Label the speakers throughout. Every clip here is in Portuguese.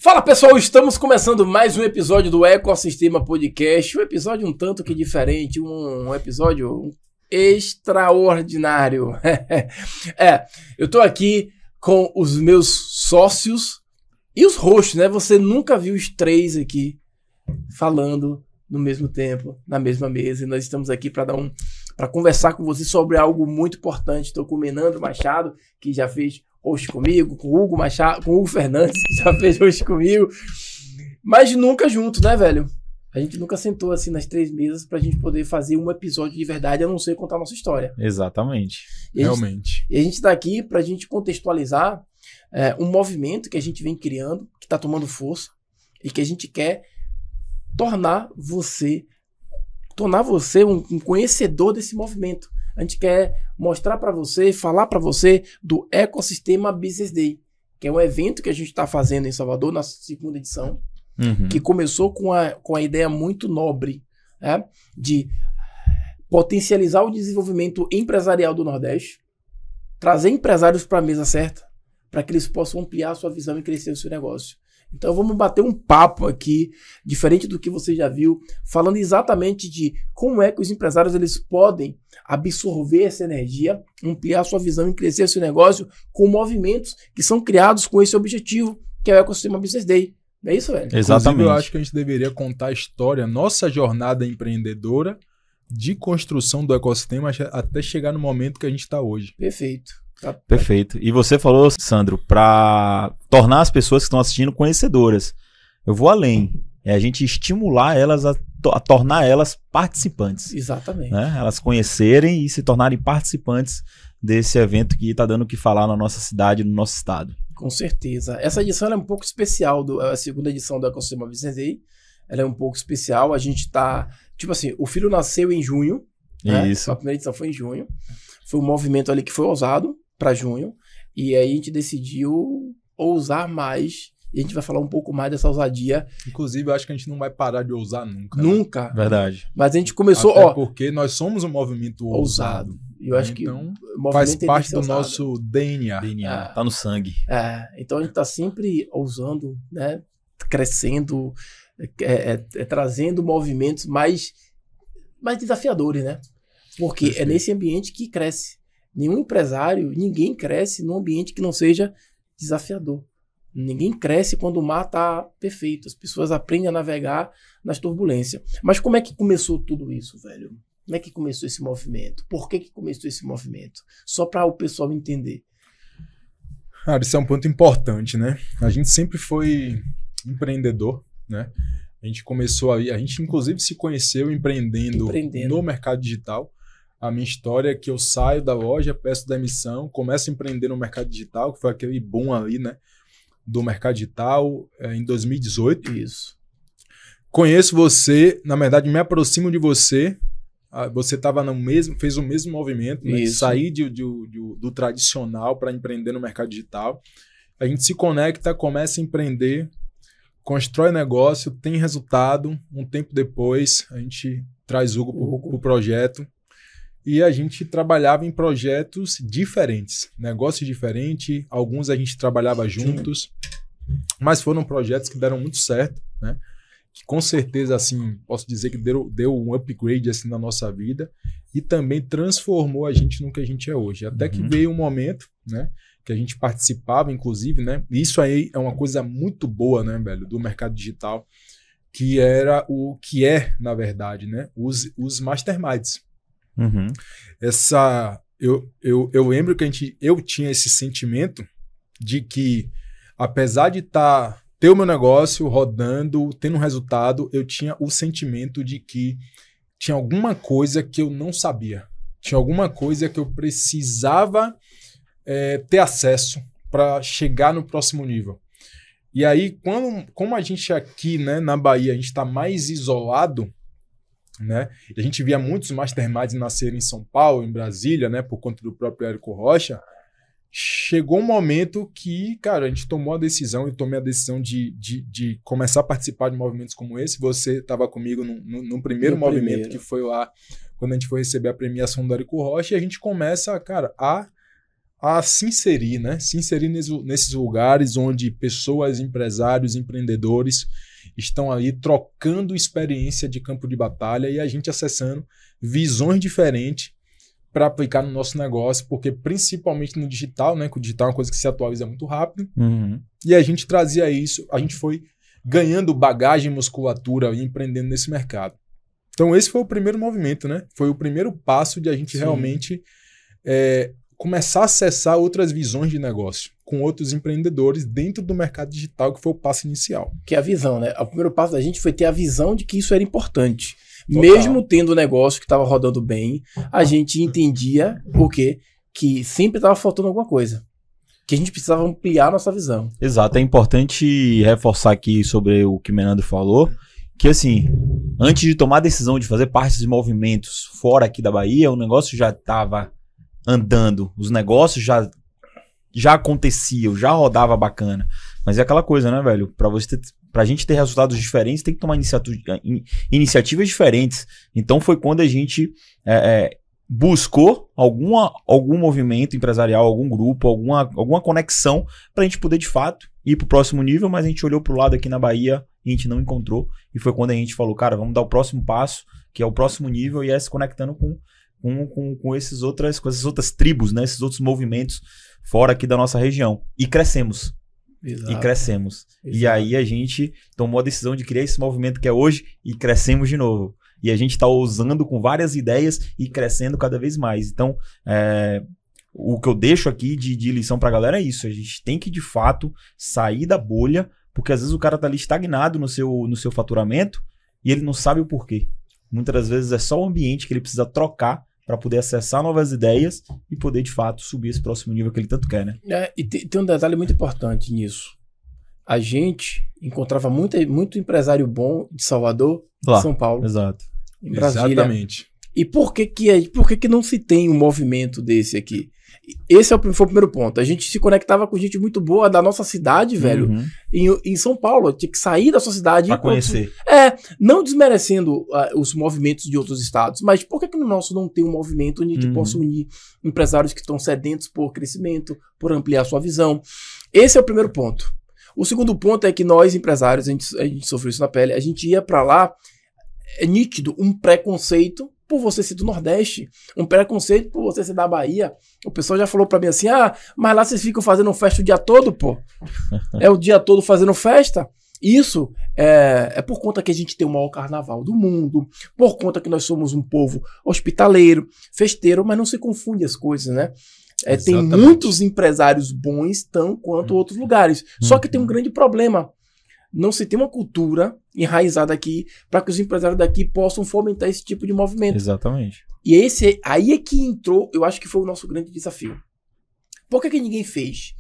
Speaker 1: Fala pessoal, estamos começando mais um episódio do Ecosistema Podcast, um episódio um tanto que diferente, um episódio extraordinário. Eu tô aqui com os meus sócios e os hosts, né? Você nunca viu os três aqui falando no mesmo tempo, na mesma mesa, e nós estamos aqui para conversar com você sobre algo muito importante. Estou com o Menandro Machado, que já fez host comigo, com o Hugo Machado, com o Hugo Fernandes, que já fez host comigo, mas nunca junto, né, velho? A gente nunca sentou assim nas três mesas pra gente poder fazer um episódio de verdade, a não ser contar a nossa história.
Speaker 2: Exatamente.
Speaker 1: Realmente. E a gente tá aqui pra gente contextualizar um movimento que a gente vem criando, que tá tomando força, e que a gente quer tornar você um conhecedor desse movimento. A gente quer mostrar para você, falar para você do Ecosistema Business Day, que é um evento que a gente está fazendo em Salvador, na segunda edição, que começou com a ideia muito nobre, né, de potencializar o desenvolvimento empresarial do Nordeste, trazer empresários para a mesa certa, para que eles possam ampliar a sua visão e crescer o seu negócio. Então vamos bater um papo aqui, diferente do que você já viu, falando exatamente de como é que os empresários eles podem absorver essa energia, ampliar a sua visão e crescer o seu negócio com movimentos que são criados com esse objetivo, que é o Ecosistema Business Day. Não é isso, velho?
Speaker 3: Exatamente. Inclusive, eu acho que a gente deveria contar a história, nossa jornada empreendedora de construção do ecossistema até chegar no momento que a gente está hoje.
Speaker 1: Perfeito.
Speaker 2: Perfeito. E você falou, Sandro, para tornar as pessoas que estão assistindo conhecedoras. Eu vou além. É a gente estimular elas a tornar elas participantes.
Speaker 1: Exatamente.
Speaker 2: Né? Elas conhecerem e se tornarem participantes desse evento que está dando o que falar na nossa cidade, no nosso estado.
Speaker 1: Com certeza. Essa edição é um pouco especial, a segunda edição do Ecossistema Business Day. Ela é um pouco especial. A gente tá... Tipo assim, o filho nasceu em junho.
Speaker 2: Isso.
Speaker 1: Né? A primeira edição foi em junho. Foi um movimento ali que foi ousado para junho, e aí a gente decidiu ousar mais, e a gente vai falar um pouco mais dessa ousadia.
Speaker 3: Inclusive, eu acho que a gente não vai parar de ousar nunca.
Speaker 1: Nunca.
Speaker 3: Né?
Speaker 2: Verdade.
Speaker 1: Mas a gente começou...
Speaker 3: Até porque nós somos um movimento ousado.
Speaker 1: E eu acho
Speaker 3: então,
Speaker 1: que
Speaker 3: faz parte do nosso DNA.
Speaker 2: Tá no sangue.
Speaker 1: Então a gente tá sempre ousando, né? Crescendo, trazendo movimentos mais desafiadores, né? Porque é nesse ambiente que cresce. Nenhum empresário, ninguém cresce num ambiente que não seja desafiador. Ninguém cresce quando o mar está perfeito. As pessoas aprendem a navegar nas turbulências. Mas como é que começou tudo isso, velho? Como é que começou esse movimento? Por que começou esse movimento? Só para o pessoal entender.
Speaker 3: Cara, isso é um ponto importante, né? A gente sempre foi empreendedor, né? A gente inclusive se conheceu empreendendo no mercado digital. A minha história é que eu saio da loja, peço demissão, começo a empreender no mercado digital, que foi aquele boom ali, né? Do mercado digital em 2018.
Speaker 1: Isso.
Speaker 3: Conheço você, na verdade me aproximo de você. Você estava fez o mesmo movimento, né? Sair do tradicional para empreender no mercado digital. A gente se conecta, começa a empreender, constrói negócio, tem resultado. Um tempo depois, a gente traz Hugo para o projeto. E a gente trabalhava em projetos diferentes, negócios diferentes, alguns a gente trabalhava juntos, mas foram projetos que deram muito certo, né? Que com certeza, assim, posso dizer que deu um upgrade assim, na nossa vida e também transformou a gente no que a gente é hoje. Até que veio um momento, né, que a gente participava, inclusive, né? E isso aí é uma coisa muito boa, né, velho, do mercado digital, que era o que é, na verdade, né, os masterminds. Eu lembro que eu tinha esse sentimento de que, apesar de ter o meu negócio rodando, tendo um resultado, eu tinha o sentimento de que tinha alguma coisa que eu não sabia. Tinha alguma coisa que eu precisava ter acesso para chegar no próximo nível. E aí, como a gente aqui, né, na Bahia, a gente está mais isolado, né? A gente via muitos masterminds nascerem em São Paulo, em Brasília, né? Por conta do próprio Érico Rocha. Chegou um momento que, cara, a gente tomou a decisão, eu tomei a decisão de começar a participar de movimentos como esse. Você estava comigo no primeiro movimento, que foi lá, quando a gente foi receber a premiação do Érico Rocha, e a gente começa, cara, a a se inserir, né? Se inserir nesses lugares onde pessoas, empresários, empreendedores estão ali trocando experiência de campo de batalha e a gente acessando visões diferentes para aplicar no nosso negócio, porque principalmente no digital, né? Que o digital é uma coisa que se atualiza muito rápido. E a gente trazia isso, a gente foi ganhando bagagem, musculatura e empreendendo nesse mercado. Então esse foi o primeiro movimento, né? Foi o primeiro passo de a gente realmente começar a acessar outras visões de negócio com outros empreendedores dentro do mercado digital, que foi o passo inicial.
Speaker 1: Que é a visão, né? O primeiro passo da gente foi ter a visão de que isso era importante.
Speaker 3: Total.
Speaker 1: Mesmo tendo o negócio que estava rodando bem, a gente entendia o quê? Que sempre estava faltando alguma coisa. Que a gente precisava ampliar a nossa visão.
Speaker 2: Exato, é importante reforçar aqui sobre o que o Menandro falou, que assim, antes de tomar a decisão de fazer parte dos movimentos fora aqui da Bahia, o negócio já estava andando, os negócios já aconteciam, já rodava bacana. Mas é aquela coisa, né, velho? Pra gente ter resultados diferentes, tem que tomar iniciativas diferentes. Então foi quando a gente buscou algum movimento empresarial, algum grupo, alguma conexão pra gente poder, de fato, ir pro próximo nível, mas a gente olhou pro lado aqui na Bahia e a gente não encontrou. E foi quando a gente falou, cara, vamos dar o próximo passo, que é o próximo nível, e é se conectando com essas outras tribos, né? Esses outros movimentos fora aqui da nossa região. E crescemos.
Speaker 1: Exato.
Speaker 2: E crescemos.
Speaker 1: Exato.
Speaker 2: E aí a gente tomou a decisão de criar esse movimento que é hoje e crescemos de novo. E a gente está ousando com várias ideias e crescendo cada vez mais. Então, o que eu deixo aqui de lição para a galera é isso. A gente tem que, de fato, sair da bolha, porque às vezes o cara tá ali estagnado no seu faturamento e ele não sabe o porquê. Muitas das vezes é só o ambiente que ele precisa trocar para poder acessar novas ideias e poder, de fato, subir esse próximo nível que ele tanto quer, né?
Speaker 1: E tem um detalhe muito importante nisso. A gente encontrava muito empresário bom de Salvador,
Speaker 2: Lá,
Speaker 1: São Paulo,
Speaker 2: exato.
Speaker 1: em Brasília.
Speaker 3: Exatamente.
Speaker 1: E por que não se tem um movimento desse aqui? Esse foi o primeiro ponto. A gente se conectava com gente muito boa da nossa cidade, velho, em São Paulo. Tinha que sair da sua cidade
Speaker 2: Pra conhecer.
Speaker 1: Não desmerecendo os movimentos de outros estados, mas por que no nosso não tem um movimento onde a gente possa unir empresários que estão sedentos por crescimento, por ampliar sua visão? Esse é o primeiro ponto. O segundo ponto é que nós, empresários, a gente sofreu isso na pele, a gente ia pra lá, é nítido, um preconceito por você ser do Nordeste, um preconceito por você ser da Bahia. O pessoal já falou pra mim assim, mas lá vocês ficam fazendo festa o dia todo, pô. É o dia todo fazendo festa. Isso é por conta que a gente tem o maior carnaval do mundo, por conta que nós somos um povo hospitaleiro, festeiro, mas não se confunde as coisas, né? Tem muitos empresários bons, tão quanto outros lugares. Só que tem um grande problema. Não se tem uma cultura enraizada aqui para que os empresários daqui possam fomentar esse tipo de movimento.
Speaker 2: Exatamente.
Speaker 1: E aí é que entrou, eu acho que foi o nosso grande desafio. Por que ninguém fez?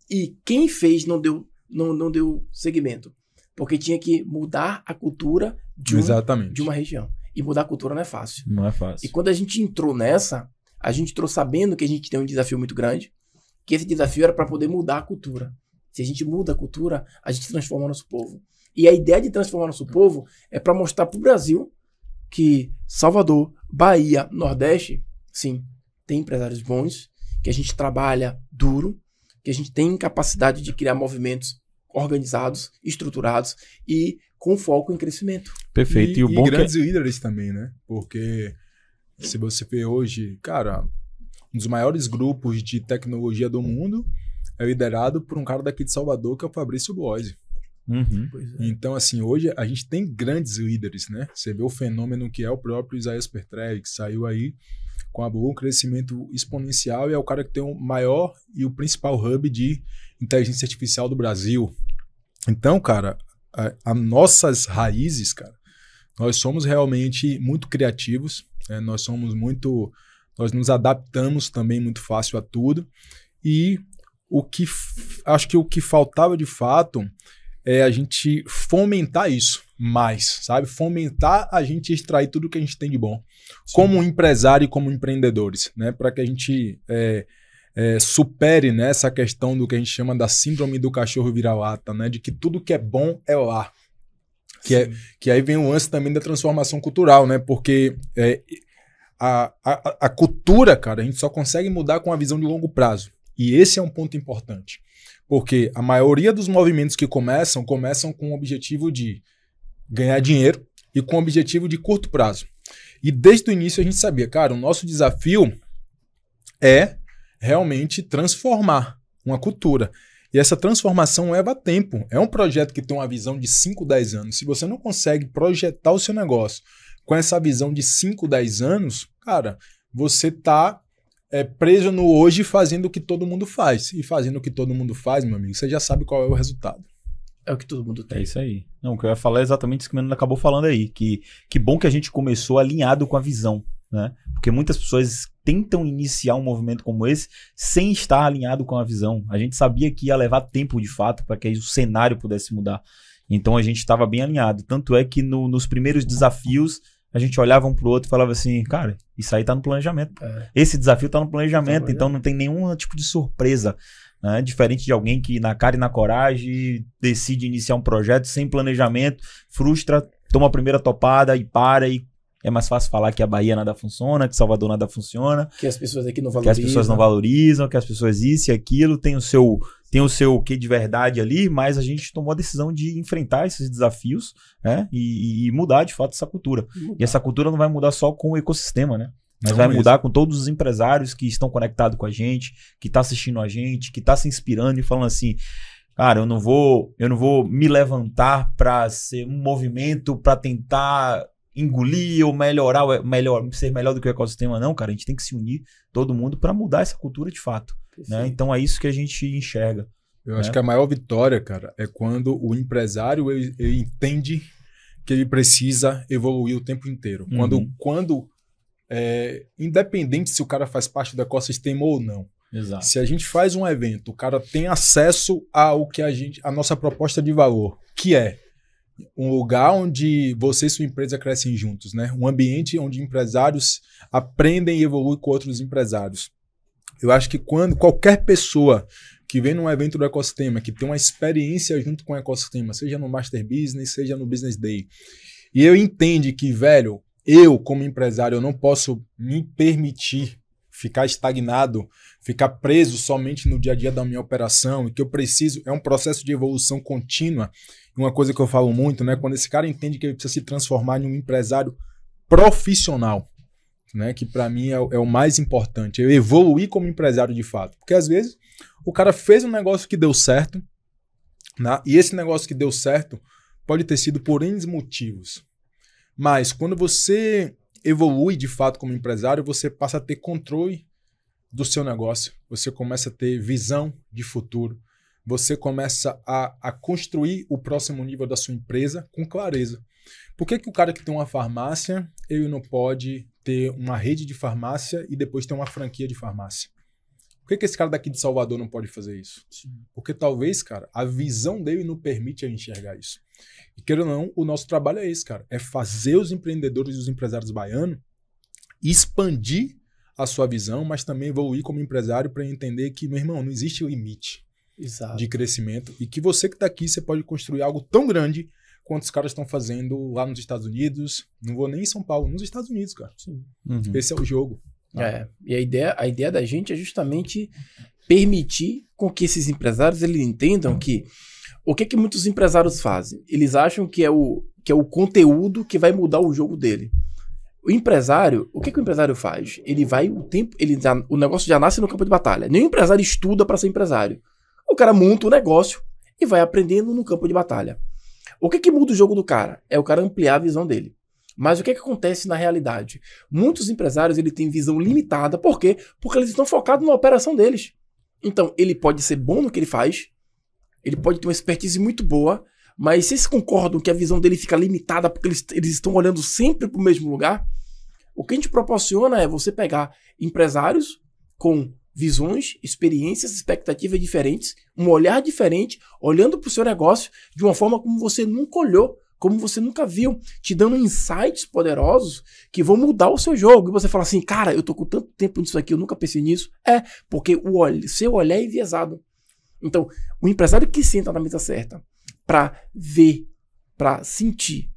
Speaker 1: E quem fez não deu segmento? Porque tinha que mudar a cultura de uma região. E mudar a cultura não é fácil.
Speaker 2: Não é fácil.
Speaker 1: E quando a gente entrou nessa, a gente entrou sabendo que a gente tem um desafio muito grande, que esse desafio era para poder mudar a cultura. Se a gente muda a cultura, a gente transforma nosso povo. E a ideia de transformar nosso povo é para mostrar para o Brasil que Salvador, Bahia, Nordeste, sim, tem empresários bons, que a gente trabalha duro, que a gente tem capacidade de criar movimentos organizados, estruturados e com foco em crescimento.
Speaker 3: Perfeito. E grandes líderes também, né? Porque se você vê hoje, cara, um dos maiores grupos de tecnologia do mundo é liderado por um cara daqui de Salvador, que é o Fabrício Bloise. Então, assim, hoje a gente tem grandes líderes, né? Você vê o fenômeno que é o próprio Isaías Pertrelli, que saiu aí com um crescimento exponencial e é o cara que tem o maior e o principal hub de inteligência artificial do Brasil. Então, cara, as nossas raízes, cara, nós somos realmente muito criativos, né? Nós nos adaptamos também muito fácil a tudo e acho que o que faltava de fato é a gente fomentar isso mais, sabe? Fomentar a gente extrair tudo que a gente tem de bom. Sim. Como empresário e como empreendedores, né? Para que a gente supere, né, essa questão do que a gente chama da síndrome do cachorro vira-lata, né? De que tudo que é bom é lá. Que aí vem o lance também da transformação cultural, né? Porque a cultura, cara, a gente só consegue mudar com a visão de longo prazo. E esse é um ponto importante. Porque a maioria dos movimentos que começam com o objetivo de ganhar dinheiro e com o objetivo de curto prazo. E desde o início a gente sabia, cara, o nosso desafio é realmente transformar uma cultura. E essa transformação leva tempo. É um projeto que tem uma visão de 5, 10 anos. Se você não consegue projetar o seu negócio com essa visão de 5, 10 anos, cara, você está preso no hoje fazendo o que todo mundo faz. E fazendo o que todo mundo faz, meu amigo, você já sabe qual é o resultado.
Speaker 1: É o que todo mundo tem.
Speaker 2: É isso aí. Não, o que eu ia falar é exatamente isso que o menino acabou falando aí. Que bom que a gente começou alinhado com a visão, né? Porque muitas pessoas tentam iniciar um movimento como esse sem estar alinhado com a visão. A gente sabia que ia levar tempo, de fato, para que o cenário pudesse mudar. Então a gente estava bem alinhado. Tanto é que nos primeiros desafios, a gente olhava um pro outro e falava assim, cara, isso aí tá no planejamento. Esse desafio tá no planejamento, então não tem nenhum tipo de surpresa. Né? Diferente de alguém que na cara e na coragem decide iniciar um projeto sem planejamento, frustra, toma a primeira topada e para, e é mais fácil falar que a Bahia nada funciona, que Salvador nada funciona,
Speaker 1: que as pessoas aqui não valorizam,
Speaker 2: que as pessoas não valorizam, que as pessoas isso e aquilo, tem o seu quê de verdade ali, mas a gente tomou a decisão de enfrentar esses desafios, né? E mudar de fato essa cultura. E essa cultura não vai mudar só com o ecossistema, né? Mas vai mudar com todos os empresários que estão conectados com a gente, que estão assistindo a gente, que estão se inspirando e falando assim, cara, eu não vou me levantar para ser um movimento para tentar engolir ou ser melhor do que o ecossistema, não, cara. A gente tem que se unir, todo mundo, para mudar essa cultura de fato. Né? Então é isso que a gente enxerga.
Speaker 3: Eu acho que a maior vitória, cara, é quando o empresário ele entende que ele precisa evoluir o tempo inteiro. Quando independente se o cara faz parte do ecossistema ou não.
Speaker 2: Exato.
Speaker 3: Se a gente faz um evento, o cara tem acesso ao que a nossa proposta de valor, que é um lugar onde você e sua empresa crescem juntos, né? Um ambiente onde empresários aprendem e evoluem com outros empresários. Eu acho que quando qualquer pessoa que vem num evento do ecossistema, que tem uma experiência junto com o ecossistema, seja no Master Business, seja no Business Day, e eu entendo que, velho, eu, como empresário, eu não posso me permitir ficar estagnado, ficar preso somente no dia a dia da minha operação, e que eu preciso, é um processo de evolução contínua. Uma coisa que eu falo muito, né? Quando esse cara entende que ele precisa se transformar em um empresário profissional, né? Que para mim é o mais importante, eu evoluir como empresário de fato. Porque às vezes o cara fez um negócio que deu certo, né? E esse negócio que deu certo pode ter sido por N motivos. Mas quando você evolui de fato como empresário, você passa a ter controle do seu negócio, você começa a ter visão de futuro, você começa a construir o próximo nível da sua empresa com clareza. Por que o cara que tem uma farmácia, ele não pode ter uma rede de farmácia e depois ter uma franquia de farmácia? Por que esse cara daqui de Salvador não pode fazer isso? Porque talvez, cara, a visão dele não permite a enxergar isso. E queira ou não, o nosso trabalho é esse, cara. É fazer os empreendedores e os empresários baianos expandir a sua visão, mas também evoluir como empresário para entender que, meu irmão, não existe limite de crescimento e que você que está aqui, você pode construir algo tão grande quanto os caras estão fazendo lá nos Estados Unidos. Não vou nem em São Paulo, nos Estados Unidos, cara. Esse é o jogo.
Speaker 1: E a ideia da gente é justamente permitir com que esses empresários eles entendam que o que muitos empresários fazem? Eles acham que é o conteúdo que vai mudar o jogo dele. O empresário, o que o empresário faz? Ele vai o negócio já nasce no campo de batalha. Nenhum empresário estuda para ser empresário. O cara monta o negócio e vai aprendendo no campo de batalha. O que muda o jogo do cara? É o cara ampliar a visão dele. Mas o que acontece na realidade? Muitos empresários ele têm visão limitada. Por quê? Porque eles estão focados na operação deles. Então, ele pode ser bom no que ele faz, ele pode ter uma expertise muito boa, mas se eles concordam que a visão dele fica limitada porque eles estão olhando sempre para o mesmo lugar, o que a gente proporciona é você pegar empresários com visões, experiências, expectativas diferentes, um olhar diferente, olhando para o seu negócio de uma forma como você nunca olhou, como você nunca viu, te dando insights poderosos que vão mudar o seu jogo. E você fala assim, cara, eu tô com tanto tempo nisso aqui, eu nunca pensei nisso. Porque o seu olhar é enviesado. Então, o empresário que senta na mesa certa para ver, para sentir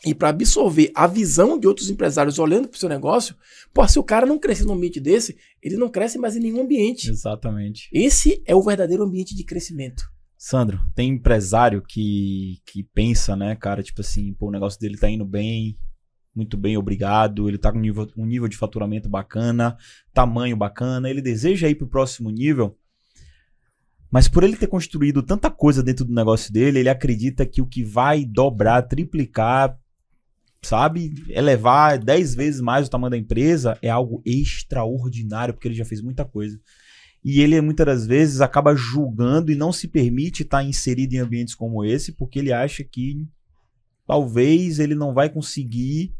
Speaker 1: e para absorver a visão de outros empresários olhando para o seu negócio, pô, se o cara não crescer num ambiente desse, ele não cresce mais em nenhum ambiente.
Speaker 2: Exatamente.
Speaker 1: Esse é o verdadeiro ambiente de crescimento.
Speaker 2: Sandro, tem empresário que pensa, né, cara, tipo assim, pô, o negócio dele tá indo bem, muito bem, obrigado, ele tá com um nível de faturamento bacana, tamanho bacana, ele deseja ir pro próximo nível, mas por ele ter construído tanta coisa dentro do negócio dele, ele acredita que o que vai dobrar, triplicar, sabe, elevar 10 vezes mais o tamanho da empresa é algo extraordinário, porque ele já fez muita coisa. E ele, muitas das vezes, acaba julgando e não se permite estar inserido em ambientes como esse, porque ele acha que talvez ele não vai conseguir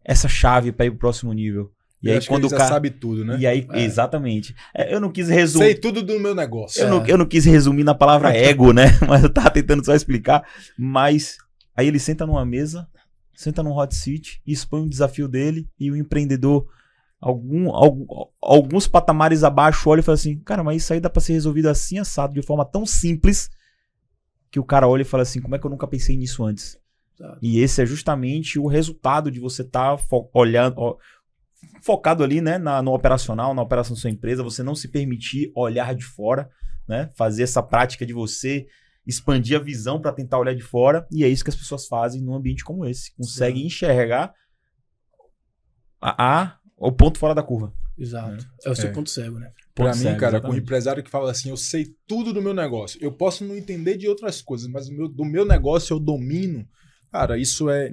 Speaker 2: essa chave para ir pro próximo nível. E aí, quando o cara
Speaker 3: sabe tudo, né?
Speaker 2: E aí, exatamente. Eu não quis resumir.
Speaker 3: Sei tudo do meu negócio.
Speaker 2: Eu não quis resumir na palavra ego, né? Mas eu tava tentando só explicar. Mas aí ele senta numa mesa, senta num hot seat, expõe um desafio dele e o empreendedor, alguns patamares abaixo, olha e fala assim, cara, mas isso aí dá pra ser resolvido assim, assado, de forma tão simples, que o cara olha e fala assim, como é que eu nunca pensei nisso antes? Exato. E esse é justamente o resultado de você estar focado ali, né, no operacional, na operação da sua empresa, você não se permitir olhar de fora, né, fazer essa prática de você expandir a visão para tentar olhar de fora, e é isso que as pessoas fazem num ambiente como esse, conseguem enxergar o ponto fora da curva.
Speaker 1: Exato. É o seu ponto cego, né?
Speaker 3: Pra mim, cara, com um empresário que fala assim, eu sei tudo do meu negócio. Eu posso não entender de outras coisas, mas do meu negócio eu domino. Cara, isso é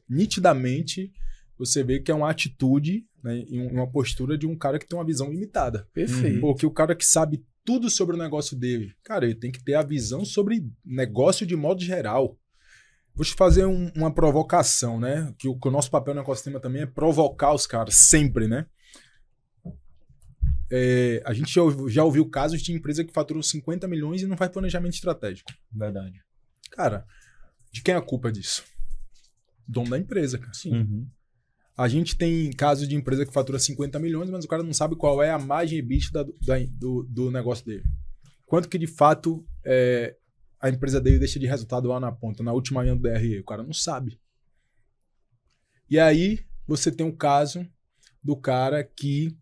Speaker 3: nitidamente, você vê que é uma atitude, né, e uma postura de um cara que tem uma visão limitada.
Speaker 1: Perfeito.
Speaker 3: Porque o cara que sabe tudo sobre o negócio dele, cara, ele tem que ter a visão sobre negócio de modo geral. Vou te fazer uma provocação, né? Que o nosso papel no ecossistema também é provocar os caras, sempre, né? A gente já ouviu casos de empresa que faturou 50 milhões e não faz planejamento estratégico.
Speaker 2: Verdade.
Speaker 3: Cara, de quem é a culpa disso? Dono da empresa, cara.
Speaker 1: Sim.
Speaker 2: Uhum.
Speaker 3: A gente tem casos de empresa que fatura 50 milhões, mas o cara não sabe qual é a margem EBITDA do negócio dele. Quanto que, de fato, a empresa dele deixa de resultado lá na ponta, na última linha do DRE. O cara não sabe. E aí, você tem um caso do cara que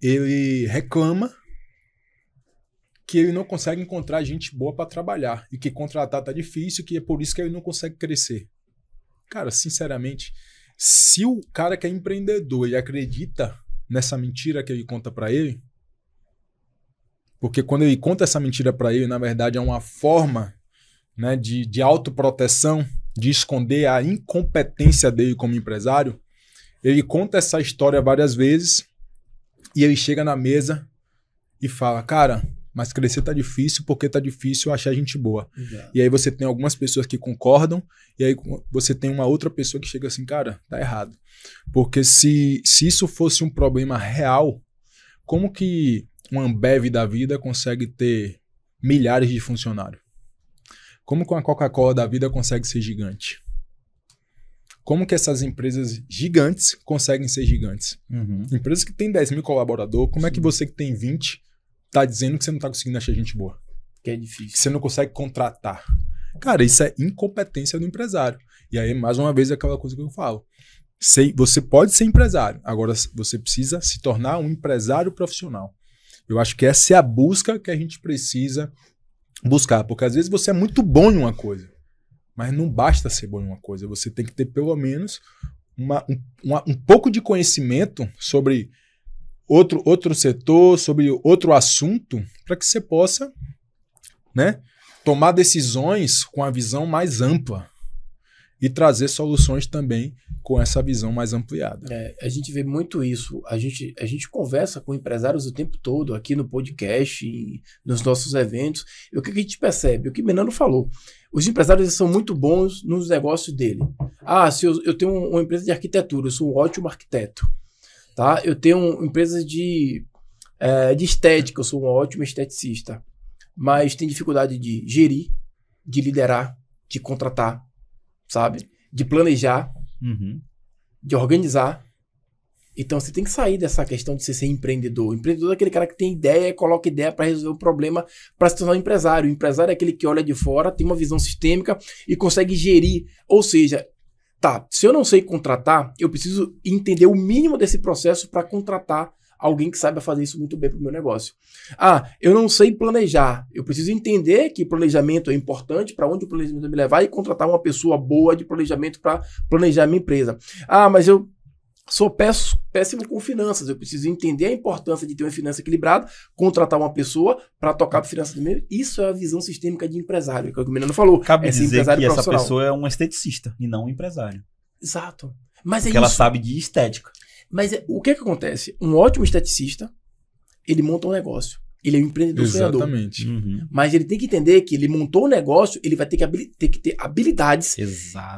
Speaker 3: ele reclama que ele não consegue encontrar gente boa para trabalhar e que contratar tá difícil, que é por isso que ele não consegue crescer. Cara, sinceramente, se o cara que é empreendedor e acredita nessa mentira que ele conta para ele, porque quando ele conta essa mentira para ele, na verdade é uma forma, né, de autoproteção, de esconder a incompetência dele como empresário, ele conta essa história várias vezes e ele chega na mesa e fala, cara, mas crescer tá difícil porque tá difícil achar gente boa.
Speaker 1: Exato.
Speaker 3: E aí você tem algumas pessoas que concordam e aí você tem uma outra pessoa que chega assim, cara, tá errado. Porque se isso fosse um problema real, como que uma Ambev da vida consegue ter milhares de funcionários? Como que uma Coca-Cola da vida consegue ser gigante? Como que essas empresas gigantes conseguem ser gigantes?
Speaker 2: Uhum.
Speaker 3: Empresas que têm 10 mil colaboradores, como é que você que tem 20 tá dizendo que você não tá conseguindo achar gente boa?
Speaker 1: Que é difícil.
Speaker 3: Que você não consegue contratar. Cara, isso é incompetência do empresário. E aí, mais uma vez, é aquela coisa que eu falo. Você pode ser empresário, agora você precisa se tornar um empresário profissional. Eu acho que essa é a busca que a gente precisa buscar, porque às vezes você é muito bom em uma coisa, mas não basta ser bom em uma coisa, você tem que ter pelo menos um pouco de conhecimento sobre outro setor, sobre outro assunto, para que você possa, né, tomar decisões com a visão mais ampla e trazer soluções também com essa visão mais ampliada.
Speaker 1: A gente vê muito isso. A gente conversa com empresários o tempo todo, aqui no podcast, e nos nossos eventos. E o que a gente percebe? O que o Menano falou. Os empresários são muito bons nos negócios dele. Se eu tenho uma empresa de arquitetura, eu sou um ótimo arquiteto. Tá? Eu tenho empresas de estética, eu sou um ótimo esteticista. Mas tem dificuldade de gerir, de liderar, de contratar, sabe? De planejar,
Speaker 2: Uhum.
Speaker 1: de organizar. Então você tem que sair dessa questão de você ser empreendedor. O empreendedor é aquele cara que tem ideia, coloca ideia para resolver o problema, para se tornar um empresário. O empresário é aquele que olha de fora, tem uma visão sistêmica e consegue gerir. Ou seja, tá, se eu não sei contratar, eu preciso entender o mínimo desse processo para contratar alguém que saiba fazer isso muito bem para o meu negócio. Ah, eu não sei planejar. Eu preciso entender que planejamento é importante, para onde o planejamento vai me levar e contratar uma pessoa boa de planejamento para planejar a minha empresa. Ah, mas eu sou péssimo com finanças. Eu preciso entender a importância de ter uma finança equilibrada, contratar uma pessoa para tocar a finança do meu. Isso é a visão sistêmica de empresário, que o Menino falou.
Speaker 2: Cabe dizer que essa pessoa é um esteticista e não um empresário.
Speaker 1: Exato. Mas
Speaker 2: porque ela sabe de estética.
Speaker 1: Mas o que acontece? Um ótimo esteticista, ele monta um negócio. Ele é um empreendedor sonhador.
Speaker 3: Exatamente.
Speaker 1: Mas ele tem que entender que ele montou um negócio, ele vai ter que ter habilidades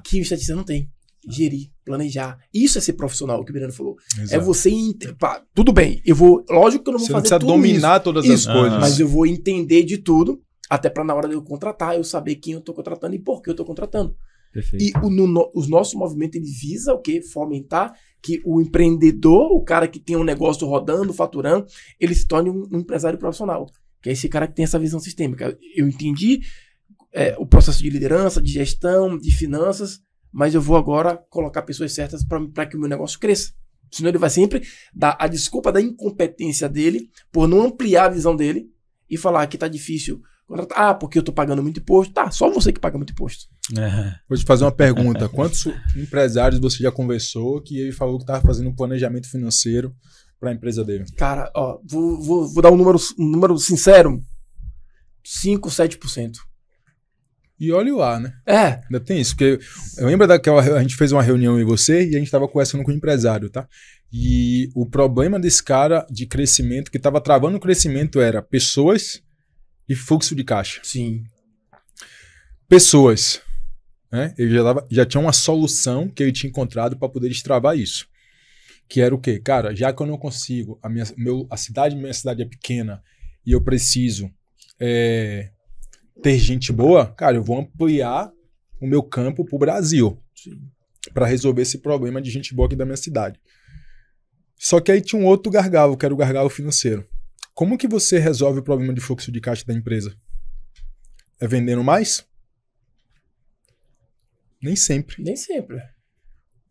Speaker 1: que o esteticista não tem. Gerir, planejar. Isso é ser profissional, o que o Miranda falou. Exato. É você... tudo bem, eu vou... Lógico que eu não vou fazer tudo isso. Você não precisa dominar todas as coisas. Mas eu vou entender de tudo, até para na hora de eu contratar, eu saber quem eu estou contratando e por que eu estou contratando. Perfeito. E o nosso movimento, ele visa o quê? Fomentar que o empreendedor, o cara que tem um negócio rodando, faturando, ele se torne um empresário profissional. Que é esse cara que tem essa visão sistêmica. Eu entendi o processo de liderança, de gestão, de finanças, mas eu vou agora colocar pessoas certas para que o meu negócio cresça. Senão ele vai sempre dar a desculpa da incompetência dele por não ampliar a visão dele e falar que tá difícil. Ah, porque eu tô pagando muito imposto. Tá, só você que paga muito imposto.
Speaker 3: Vou te fazer uma pergunta. Quantos empresários você já conversou que ele falou que tava fazendo um planejamento financeiro para a empresa dele?
Speaker 1: Cara, ó, vou dar um número sincero. 5, 7%.
Speaker 3: E olha lá, né?
Speaker 1: É.
Speaker 3: Ainda tem isso. Porque eu lembro daquela... A gente fez uma reunião em você e a gente tava conversando com o empresário, tá? E o problema desse cara de crescimento, que tava travando o crescimento, era pessoas e fluxo de caixa.
Speaker 1: Sim.
Speaker 3: Pessoas. Né? Ele já tinha uma solução que ele tinha encontrado para poder destravar isso. Que era o quê? Cara, já que eu não consigo, minha cidade é pequena e eu preciso ter gente boa, cara, eu vou ampliar o meu campo pro Brasil para resolver esse problema de gente boa aqui da minha cidade. Só que aí tinha um outro gargalo, que era o gargalo financeiro. Como que você resolve o problema de fluxo de caixa da empresa? É vendendo mais? Nem sempre.
Speaker 1: Nem sempre.